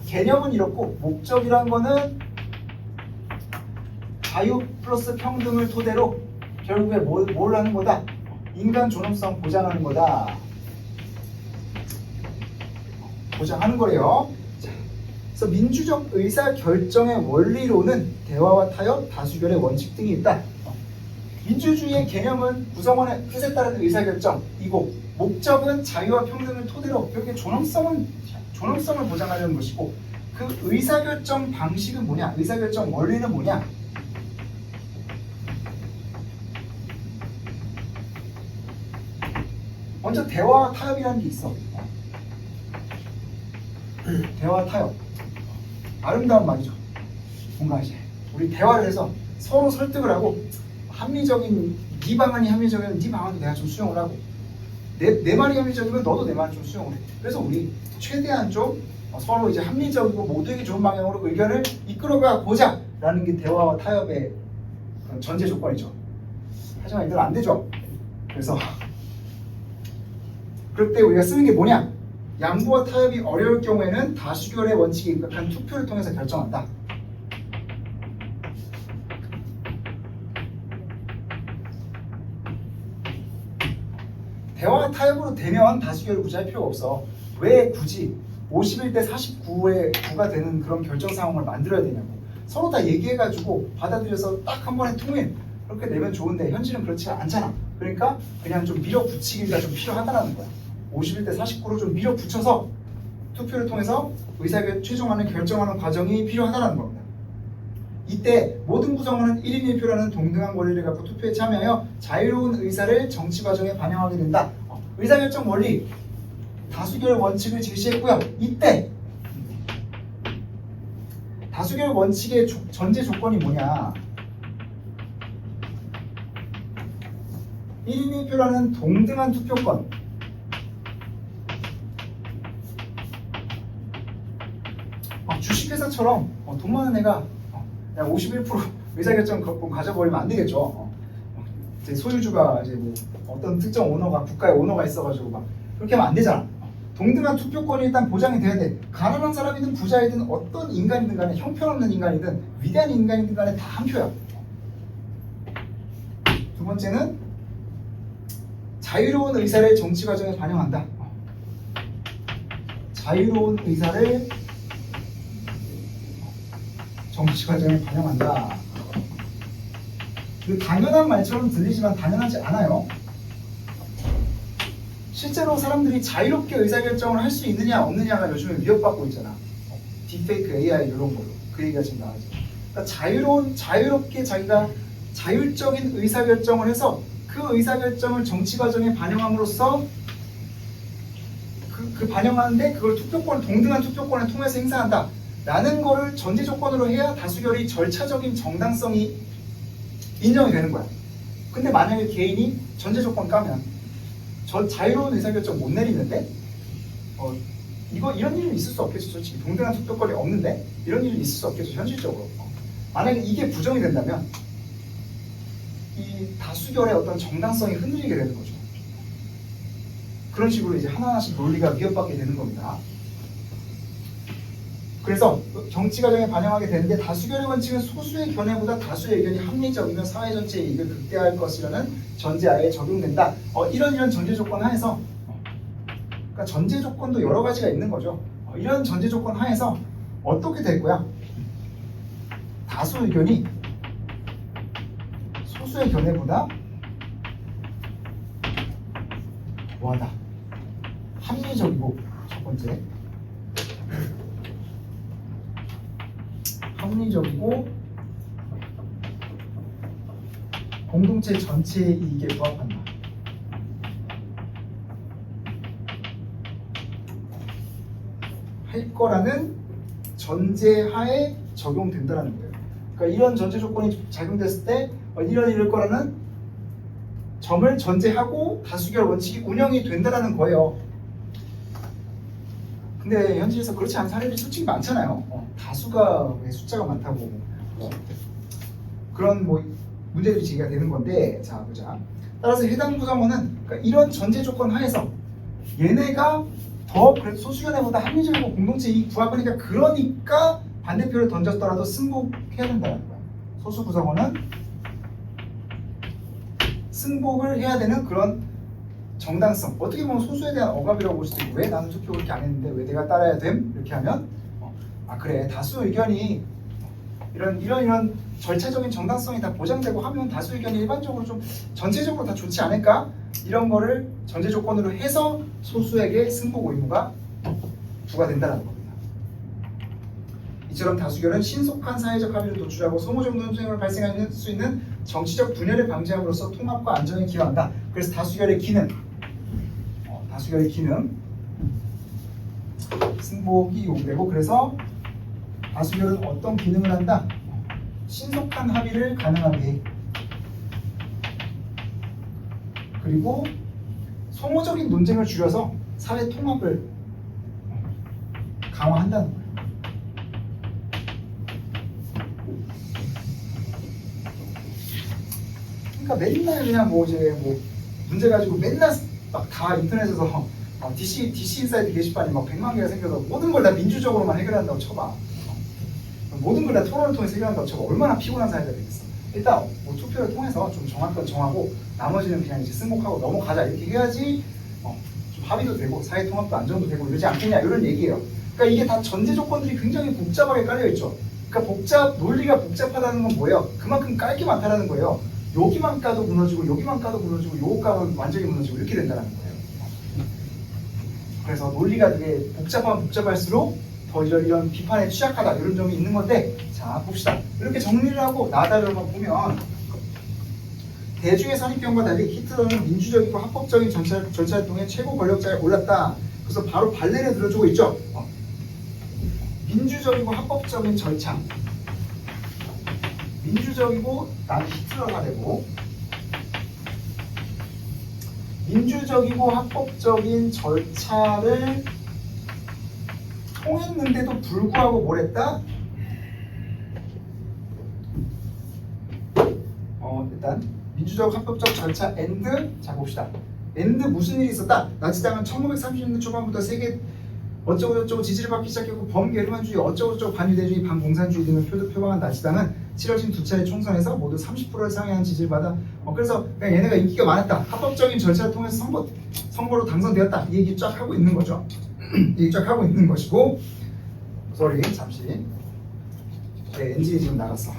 개념은 이렇고 목적이란 거는 자유 플러스 평등을 토대로 결국에 뭘 하는 거다? 인간 존엄성 보장하는 거다. 보장하는 거래요. 자, 그래서 민주적 의사 결정의 원리로는 대화와 타협, 다수결의 원칙 등이 있다. 민주주의의 개념은 구성원의 뜻에 따른 의사결정이고 목적은 자유와 평등을 토대로 결국에 존엄성을 보장하려는 것이고 그 의사결정 방식은 뭐냐? 의사결정 원리는 뭐냐? 먼저 대화와 타협이라는 게 있어. 대화 타협 아름다운 말이죠. 뭔가 이제 우리 대화를 해서 서로 설득을 하고 합리적인 네 방안이 합리적이면 네 방안도 내가 좀 수용을 하고 내 말이 합리적이면 너도 내 말을 좀 수용을 해. 그래서 우리 최대한 좀 서로 이제 합리적이고 모두에게 좋은 방향으로 의견을 이끌어가 보자라는 게 대화와 타협의 그런 전제 조건이죠. 하지만 이대로 안 되죠. 그래서 그럴 때 우리가 쓰는 게 뭐냐? 양보와 타협이 어려울 경우에는 다수결의 원칙에 입각한 투표를 통해서 결정한다. 대화 타협으로 되면 다수결을 굳이 할 필요가 없어. 왜 굳이 51대 49의 9가 되는 그런 결정 상황을 만들어야 되냐고. 서로 다 얘기해가지고 받아들여서 딱 한 번에 통일 그렇게 내면 좋은데 현실은 그렇지가 않잖아. 그러니까 그냥 좀 밀어붙이기가 좀 필요하다는 거야. 51대 49로 좀 밀어붙여서 투표를 통해서 의사결 최종하는 결정하는 과정이 필요하다는 겁니다. 이때 모든 구성원은 1인 1표라는 동등한 권리를 갖고 투표에 참여하여 자유로운 의사를 정치 과정에 반영하게 된다. 의사결정 원리 다수결 원칙을 제시했고요. 이때 다수결 원칙의 전제 조건이 뭐냐? 1인 1표라는 동등한 투표권 주식회사처럼 돈 많은 애가 야 51% 의사결정권 가져버리면 안 되겠죠. 이제 소유주가 이제 뭐 어떤 특정 오너가 국가의 오너가 있어가지고 막 그렇게 하면 안 되잖아. 동등한 투표권이 일단 보장이 돼야 돼. 가난한 사람이든 부자이든 어떤 인간이든 간에 형편없는 인간이든 위대한 인간이든 간에 다 한 표야. 두 번째는 자유로운 의사를 정치 과정에 반영한다. 자유로운 의사를 정치 과정에 반영한다. 당연한 말처럼 들리지만 당연하지 않아요. 실제로 사람들이 자유롭게 의사결정을 할 수 있느냐 없느냐가 요즘에 위협받고 있잖아. 딥페이크 AI 이런 걸로 그 얘기가 지금 나와있어. 그러니까 자유롭게 자기가 자율적인 의사결정을 해서 그 의사결정을 정치 과정에 반영함으로써 그 반영하는데 그걸 동등한 투표권을 통해서 행사한다. 라는 거를 전제 조건으로 해야 다수결이 절차적인 정당성이 인정이 되는 거야. 근데 만약에 개인이 전제 조건 까면 자유로운 의사결정 못 내리는데 이런 일은 있을 수 없겠죠. 솔직히 동등한 투표권이 없는데 이런 일은 있을 수 없겠죠. 현실적으로. 만약에 이게 부정이 된다면 이 다수결의 어떤 정당성이 흔들리게 되는 거죠. 그런 식으로 이제 하나하나씩 논리가 위협받게 되는 겁니다. 그래서 정치 과정에 반영하게 되는데 다수결의 원칙은 소수의 견해보다 다수의 의견이 합리적이며 사회 전체의 이익을 극대화할 것이라는 전제하에 적용된다. 이런 전제 조건 하에서 그러니까 전제 조건도 여러 가지가 있는 거죠. 이런 전제 조건 하에서 어떻게 될 거야? 다수 의견이 소수의 견해보다 뭐하다 합리적이고 첫 번째 합리적이고 공동체 전체의 이익에 부합한다. 할 거라는 전제하에 적용된다는 거예요. 그러니까 이런 전제 조건이 작용됐을 때 이럴 거라는 점을 전제하고 다수결 원칙이 운영이 된다는 거예요. 근데 현실에서 그렇지 않은 사례들이 솔직히 많잖아요. 다수가 왜 숫자가 많다고 그런 뭐 문제들이 제기가 되는 건데, 자 보자. 따라서 해당 구성원은 그러니까 이런 전제 조건 하에서 얘네가 더 그래도 소수견해보다 합리적이고 공동체 이익 부합하니까 그러니까 반대표를 던졌더라도 승복해야 된다는 거야. 소수 구성원은 승복을 해야 되는 그런 정당성. 어떻게 보면 소수에 대한 억압이라고 볼 수도 있고, 왜 나는 투표 그렇게 안 했는데 왜 내가 따라야 됨? 이렇게 하면 아 그래 다수 의견이 이런 절차적인 정당성이 다 보장되고 하면 다수 의견이 일반적으로 좀 전체적으로 다 좋지 않을까? 이런 거를 전제 조건으로 해서 소수에게 승복 의무가 부과된다는 겁니다. 이처럼 다수결은 신속한 사회적 합의를 도출하고 소모적 논쟁을 발생할 수 있는 정치적 분열을 방지함으로써 통합과 안정에 기여한다. 그래서 다수결의 기능, 승복이 요구되고, 그래서 다수결은 어떤 기능을 한다? 신속한 합의를 가능하게, 그리고 소모적인 논쟁을 줄여서 사회 통합을 강화한다는 거예요. 그러니까 맨날 그냥 뭐 문제 가지고 맨날 막 다 인터넷에서 DC 인사이트 게시판이 막 100만 개가 생겨서 모든 걸 다 민주적으로만 해결한다고 쳐봐. 모든 걸 다 토론을 통해서 해결한다고 쳐봐. 얼마나 피곤한 사회가 되겠어. 일단 뭐 투표를 통해서 좀 정할 건 정하고 나머지는 그냥 이제 승복하고 넘어가자 이렇게 해야지 좀 합의도 되고 사회 통합도 안정도 되고 이러지 않겠냐 이런 얘기예요. 그러니까 이게 다 전제 조건들이 굉장히 복잡하게 깔려 있죠. 그러니까 논리가 복잡하다는 건 뭐예요? 그만큼 깔게 많다는 거예요. 여기만 까도 무너지고 여기만 까도 무너지고 요거 까면 완전히 무너지고 이렇게 된다는 거예요. 그래서 논리가 되게 복잡하면 복잡할수록 더 이런 비판에 취약하다 이런 점이 있는 건데, 자 봅시다. 이렇게 정리를 하고 나다를 보면 대중의 선입견과 달리 히틀러는 민주적이고 합법적인 절차를 통해 최고 권력자에 올랐다. 그래서 바로 발레를 들어주고 있죠. 민주적이고 합법적인 절차, 민주적이고 난 히틀러가 되고, 민주적이고 합법적인 절차를 통했는데도 불구하고 뭘 했다? 일단 민주적 합법적 절차 자 봅시다. 무슨 일이 있었다? 나치당은 1930년대 초반부터 세계 어쩌고저쩌고 지지를 받기 시작했고 범게르만주의 어쩌고저쩌고 반유대주의 반공산주의 등을 표방한 나치당은 치러진 두 차례 총선에서 모두 30%를 상회한 지지를 받아 그래서 그냥 얘네가 인기가 많았다. 합법적인 절차를 통해서 선거로 당선되었다. 이 얘기 쫙 하고 있는 거죠. 이 얘기 쫙 하고 있는 것이고, 잠시 엔진이 지금 나갔어.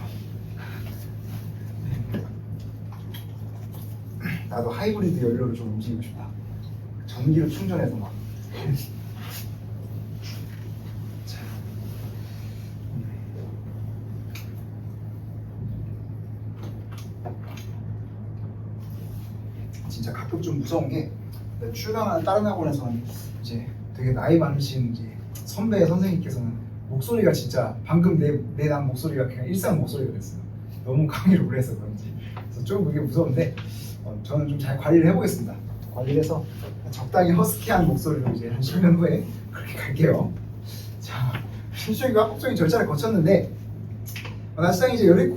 나도 하이브리드 연료를 좀 움직이고 싶다. 전기를 충전해서 막. 진짜 가끔 좀 무서운 게 출강하는 다른 학원에서는 이제 되게 나이 많으신 이제 선배 선생님께서는 목소리가 진짜 방금 내 난 목소리가 그냥 일상 목소리가 됐어요. 너무 강의를 오래 해서 그런지. 그래서 좀 그게 무서운데 저는 좀 잘 관리를 해보겠습니다. 관리를 해서 적당히 허스키한 목소리로 이제 한 10년 후에 그렇게 갈게요. 자, 민주적이고 합법적인 절차를 거쳤는데 나치당이 이제 연립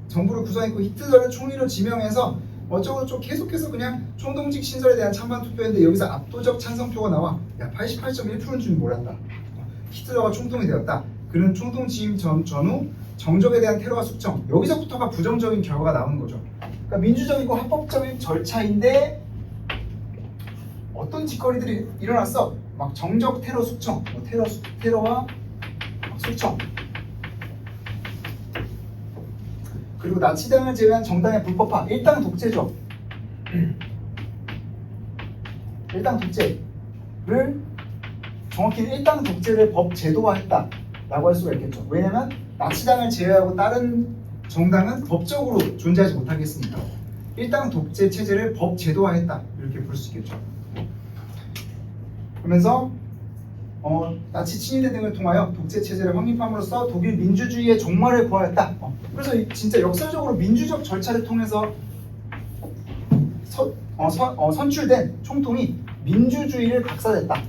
정부를 구성했고 히틀러를 총리로 지명해서 어쩌고저쩌고 계속해서 그냥 총동직 신설에 대한 찬반 투표했는데 여기서 압도적 찬성표가 나와. 야 88.1%인 줄 몰랐다. 히틀러가 총통이 되었다. 그는 총통 취임 전후 정적에 대한 테러와 숙청, 여기서부터가 부정적인 결과가 나오는 거죠. 그러니까 민주적이고 합법적인 절차인데 어떤 짓거리들이 일어났어? 막 정적 테러 숙청, 테러와 숙청, 그리고 나치당을 제외한 정당의 불법화, 일당 독재죠. 일당 독재를 정확히 일당 독재를 법 제도화했다라고 할 수가 있겠죠. 왜냐면 나치당을 제외하고 다른 정당은 법적으로 존재하지 못하게 했으니까 일당 독재 체제를 법 제도화했다 이렇게 볼 수 있겠죠. 그러면서 나치 친위대 등을 통하여 독재 체제를 확립함으로써 독일 민주주의의 종말을 보았다. 그래서 진짜 역사적으로 민주적 절차를 통해서 선출된 총통이 민주주의를 박살냈다.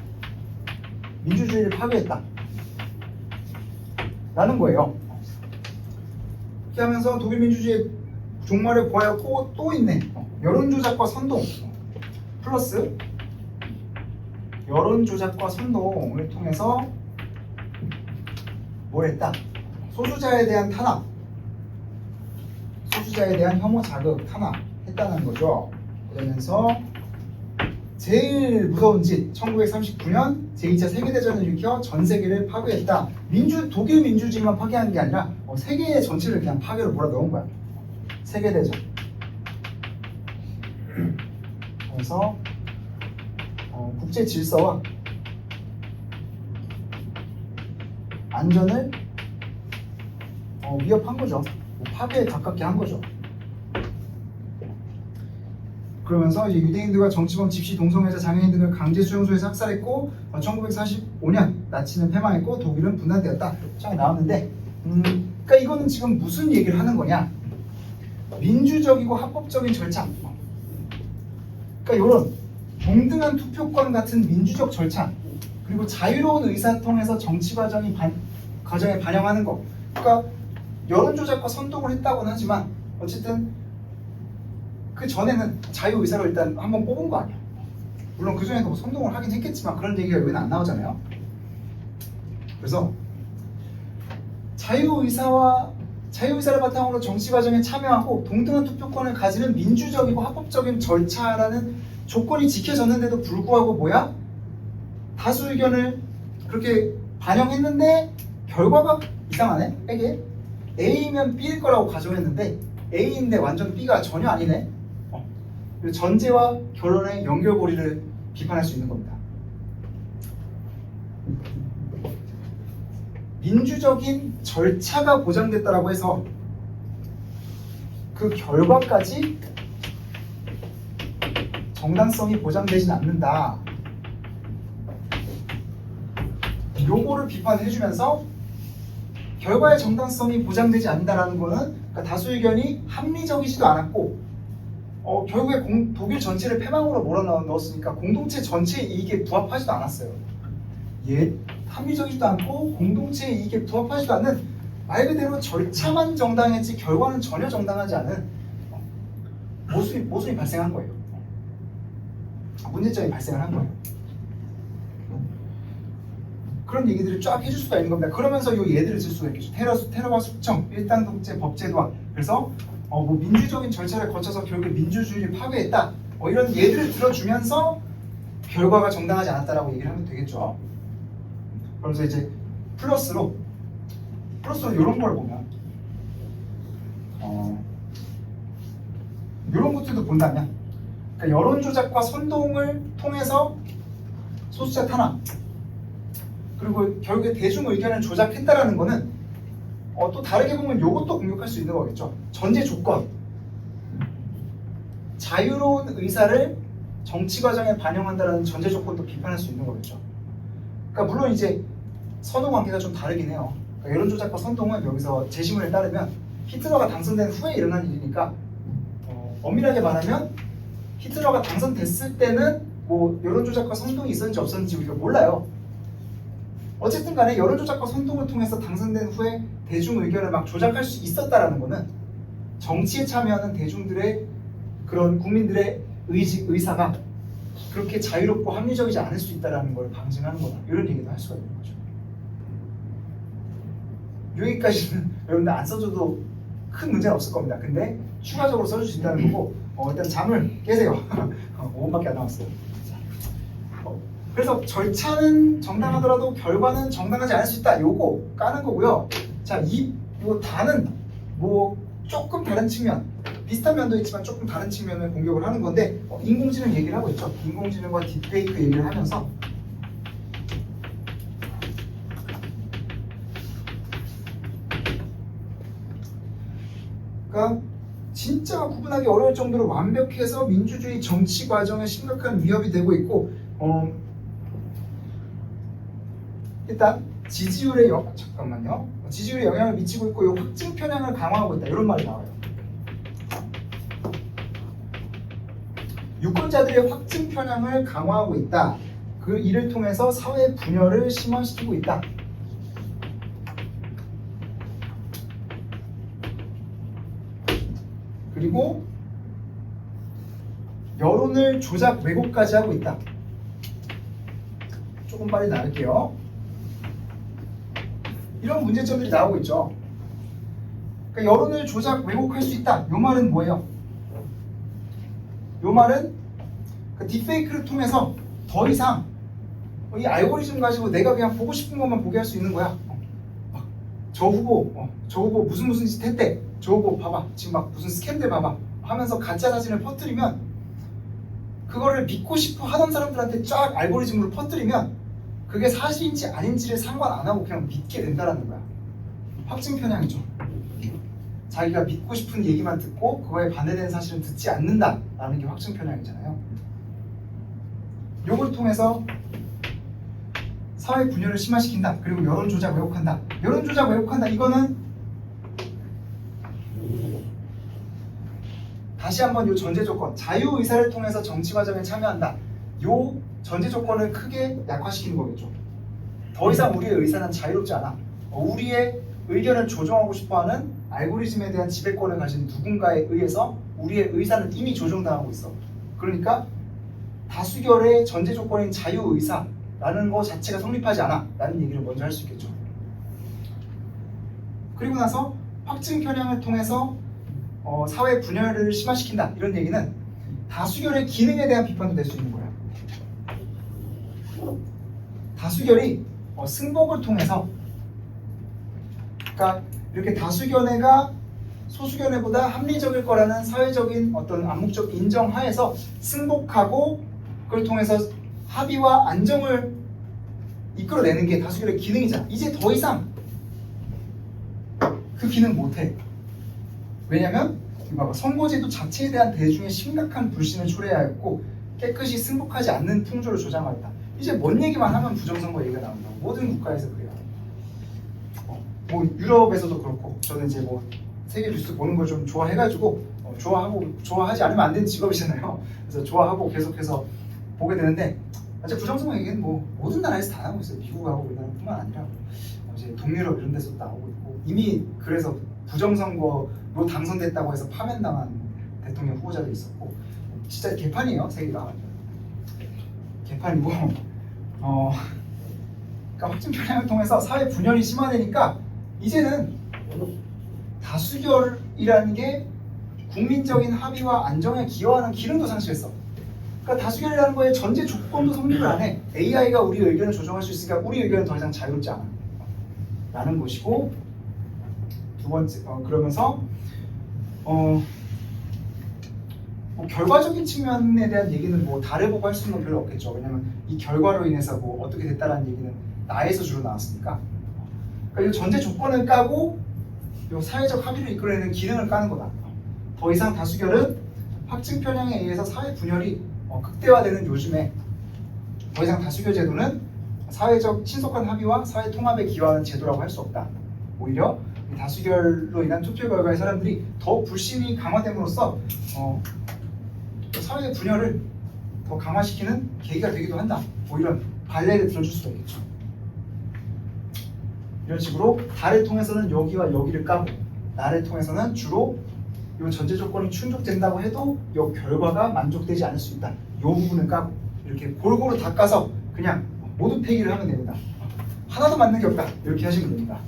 민주주의를 파괴했다. 라는 거예요. 이렇게 하면서 독일 민주주의의 종말을 보았고 또 있네. 여론조작과 선동 플러스 여론조작과 선동을 통해서 뭘 했다? 소수자에 대한 탄압, 소수자에 대한 혐오 자극, 탄압했다는 거죠. 그러면서 제일 무서운 짓, 1939년 제2차 세계대전을 일으켜 전 세계를 파괴했다. 독일 민주주의만 파괴한 게 아니라 세계 전체를 그냥 파괴로 몰아넣은 거야. 세계대전. 그래서 국제 질서와 안전을 위협한 거죠. 파괴에 가깝게 한 거죠. 그러면서 이제 유대인들과 정치범, 집시, 동성애자, 장애인 등을 강제 수용소에서 학살했고 1945년 나치는 패망했고 독일은 분단되었다. 쫙 나왔는데 그러니까 이거는 지금 무슨 얘기를 하는 거냐? 민주적이고 합법적인 절차. 그러니까 이런 동등한 투표권 같은 민주적 절차 그리고 자유로운 의사통해서 정치 과정에 반영하는 거. 그러니까 여론조작과 선동을 했다고는 하지만 어쨌든 그 전에는 자유의사로 일단 한번 뽑은 거 아니야. 물론 그 전에도 선동을 하긴 했겠지만 그런 얘기가 여기는 안 나오잖아요. 그래서 자유의사를 바탕으로 정치 과정에 참여하고 동등한 투표권을 가지는 민주적이고 합법적인 절차라는 조건이 지켜졌는데도 불구하고 뭐야? 다수 의견을 그렇게 반영했는데 결과가 이상하네? 이게 A면 B일 거라고 가정했는데 A인데 완전 B가 전혀 아니네? 전제와 결론의 연결고리를 비판할 수 있는 겁니다. 민주적인 절차가 보장됐다라고 해서 그 결과까지 정당성이 보장되진 않는다. 요거를 비판해주면서 결과의 정당성이 보장되지 않는다라는 거는 그러니까 다수 의견이 합리적이지도 않았고 결국에 독일 전체를 패망으로 몰아넣었으니까 공동체 전체의 이익에 부합하지도 않았어요. 합리적이지도 않고 공동체의 이익에 부합하지도 않는 말 그대로 절차만 정당했지 결과는 전혀 정당하지 않은 모순이 발생한 거예요. 문제점이 발생을 한 거예요. 그런 얘기들을 쫙 해줄 수가 있는 겁니다. 그러면서 이 예들을 들 수가 있겠죠. 테러와 숙청, 일당 독재, 법제도화. 그래서 민주적인 절차를 거쳐서 결국 민주주의를 파괴했다. 이런 예들을 들어주면서 결과가 정당하지 않았다라고 얘기를 하면 되겠죠. 그러면서 이제 플러스로 이런 걸 보면 이런 것들도 본다면 그러니까 여론조작과 선동을 통해서 소수자 탄압 그리고 결국에 대중 의견을 조작했다라는 거는 또 다르게 보면 이것도 공격할 수 있는 거겠죠. 전제 조건 자유로운 의사를 정치 과정에 반영한다는 전제 조건도 비판할 수 있는 거겠죠. 그러니까 물론 이제 선호 관계가 좀 다르긴 해요. 그러니까 여론조작과 선동은 여기서 제시문에 따르면 히틀러가 당선된 후에 일어난 일이니까 엄밀하게 말하면 히틀러가 당선됐을 때는 뭐 여론조작과 선동이 있었는지 없었는지 우리가 몰라요. 어쨌든 간에 여론조작과 선동을 통해서 당선된 후에 대중 의견을 막 조작할 수 있었다라는 거는 정치에 참여하는 대중들의 그런 국민들의 의사가 그렇게 자유롭고 합리적이지 않을 수 있다는 걸 방증하는 거다. 이런 얘기도 할 수가 있는 거죠. 여기까지는 여러분들 안 써줘도 큰 문제는 없을 겁니다. 근데 추가적으로 써줄 수 있다는 거고 일단 잠을 깨세요. 5분밖에 안 남았어요. 그래서 절차는 정당하더라도 결과는 정당하지 않을 수 있다. 요거 까는 거고요. 자, 요 다는 뭐 조금 다른 측면 비슷한 면도 있지만 조금 다른 측면을 공격을 하는 건데 인공지능 얘기를 하고 있죠. 인공지능과 딥페이크 얘기를 하면서 그러니까 진짜 구분하기 어려울 정도로 완벽해서 민주주의 정치 과정에 심각한 위협이 되고 있고 일단 지지율에 지지율에 영향을 미치고 있고 이 확증 편향을 강화하고 있다 이런 말이 나와요. 유권자들의 확증 편향을 강화하고 있다. 그 이를 통해서 사회 분열을 심화시키고 있다. 그리고 여론을 조작 왜곡까지 하고 있다. 조금 빨리 나갈게요. 이런 문제점들이 나오고 있죠. 그러니까 여론을 조작 왜곡할 수 있다. 이 말은 뭐예요? 이 말은 그 딥페이크를 통해서 더 이상 이 알고리즘 가지고 내가 그냥 보고 싶은 것만 보게 할 수 있는 거야. 저 후보 무슨 짓 했대. 저 후보 봐봐. 지금 막 무슨 스캔들 봐봐. 하면서 가짜 사진을 퍼뜨리면 그거를 믿고 싶어 하던 사람들한테 쫙 알고리즘으로 퍼뜨리면 그게 사실인지 아닌지를 상관 안 하고 그냥 믿게 된다라는 거야. 확증 편향이죠. 자기가 믿고 싶은 얘기만 듣고 그거에 반대되는 사실은 듣지 않는다라는 게 확증 편향이잖아요. 요걸 통해서 사회 분열을 심화시킨다. 그리고 여론 조작 왜곡한다. 여론 조작 왜곡한다. 이거는 다시 한번 요 전제 조건, 자유 의사를 통해서 정치 과정에 참여한다. 요 전제 조건을 크게 약화시키는 거겠죠. 더 이상 우리의 의사는 자유롭지 않아. 우리의 의견을 조종하고 싶어하는 알고리즘에 대한 지배권을 가진 누군가에 의해서 우리의 의사는 이미 조종당하고 있어. 그러니까 다수결의 전제 조건인 자유 의사라는 거 자체가 성립하지 않아 라는 얘기를 먼저 할 수 있겠죠. 그리고 나서 확증 편향을 통해서 사회 분열을 심화시킨다 이런 얘기는 다수결의 기능에 대한 비판도 될 수 있는 거야. 다수결이 승복을 통해서 그러니까 이렇게 다수견해가 소수견해보다 합리적일 거라는 사회적인 어떤 암묵적 인정하에서 승복하고 그걸 통해서 합의와 안정을 이끌어내는 게 다수결의 기능이잖아. 이제 더 이상 그 기능 못해. 왜냐면 선거제도 자체에 대한 대중의 심각한 불신을 초래하였고 깨끗이 승복하지 않는 풍조를 조장하였다. 이제 뭔 얘기만 하면 부정선거 얘기가 나온다. 모든 국가에서 그래요. 뭐 유럽에서도 그렇고 저는 이제 뭐 세계 뉴스 보는 걸 좀 좋아해가지고 좋아하지 않으면 안 되는 직업이잖아요. 그래서 좋아하고 계속해서 보게 되는데 이제 부정선거 얘기는 뭐 모든 나라에서 다 나오고 있어요. 미국하고 우리나라뿐만 아니라 이제 동유럽 이런 데서도 나오고 있고 이미 그래서 부정선거로 당선됐다고 해서 파면당한 대통령 후보자도 있었고 진짜 개판이에요. 세계가 개판이고 그러니까 확증 편향을 통해서 사회 분열이 심화되니까 이제는 다수결이라는 게 국민적인 합의와 안정에 기여하는 기능도 상실했어. 그러니까 다수결이라는 거에 전제 조건도 성립을 안 해. AI가 우리 의견을 조정할 수 있으니까 우리 의견은 더 이상 자유롭지 않아. 라는 것이고 두 번째 그러면서 뭐 결과적인 측면에 대한 얘기는 뭐 다르고 할 수는 별로 없겠죠. 왜냐면 이 결과로 인해서 뭐 어떻게 됐다라는 얘기는 나에서 주로 나왔으니까. 그러니까 이 전제 조건을 까고 이 사회적 합의를 이끌어내는 기능을 까는 거다. 더 이상 다수결은 확증 편향에 의해서 사회 분열이 극대화되는 요즘에 더 이상 다수결 제도는 사회적 신속한 합의와 사회 통합에 기여하는 제도라고 할 수 없다. 오히려 다수결로 인한 투표 결과의 사람들이 더 불신이 강화됨으로써 사회 분열을 더 강화시키는 계기가 되기도 한다. 뭐 이런 관례를 들어줄 수도 있겠죠. 이런 식으로 달을 통해서는 여기와 여기를 까고 나를 통해서는 주로 이 전제 조건이 충족된다고 해도 이 결과가 만족되지 않을 수 있다. 이 부분을 까고 이렇게 골고루 다 까서 그냥 모두 폐기를 하면 됩니다. 하나도 맞는 게 없다. 이렇게 하시면 됩니다.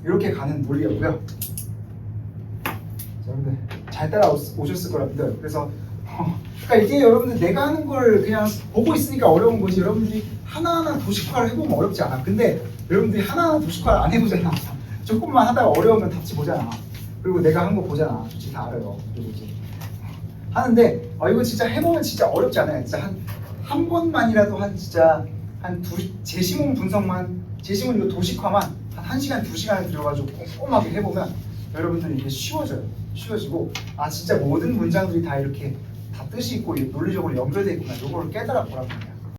이렇게 가는 논리였고요. 여러분들 잘 따라오셨을 거라 믿어요. 그래서 그러니까 이게 여러분들 내가 하는 걸 그냥 보고 있으니까 어려운 거지. 여러분들이 하나하나 도식화를 해보면 어렵지 않아. 근데 여러분들이 하나하나 도식화를 안 해보잖아. 조금만 하다가 어려우면 답지 보잖아. 그리고 내가 한 거 보잖아. 솔직히 다 알아요. 그리고 이제 하는데 이거 진짜 해보면 진짜 어렵지 않아요. 진짜 한 번만이라도 진짜 제시문 분석만, 제시문 이거 도식화만 한 1시간, 2시간을 들여가지고 꼼꼼하게 해보면 여러분들이 이게 쉬워져요. 쉬워지고 진짜 모든 문장들이 다 이렇게 다 뜻이 있고 논리적으로 연결되어 있구나. 이걸 깨달아 보란 말이야.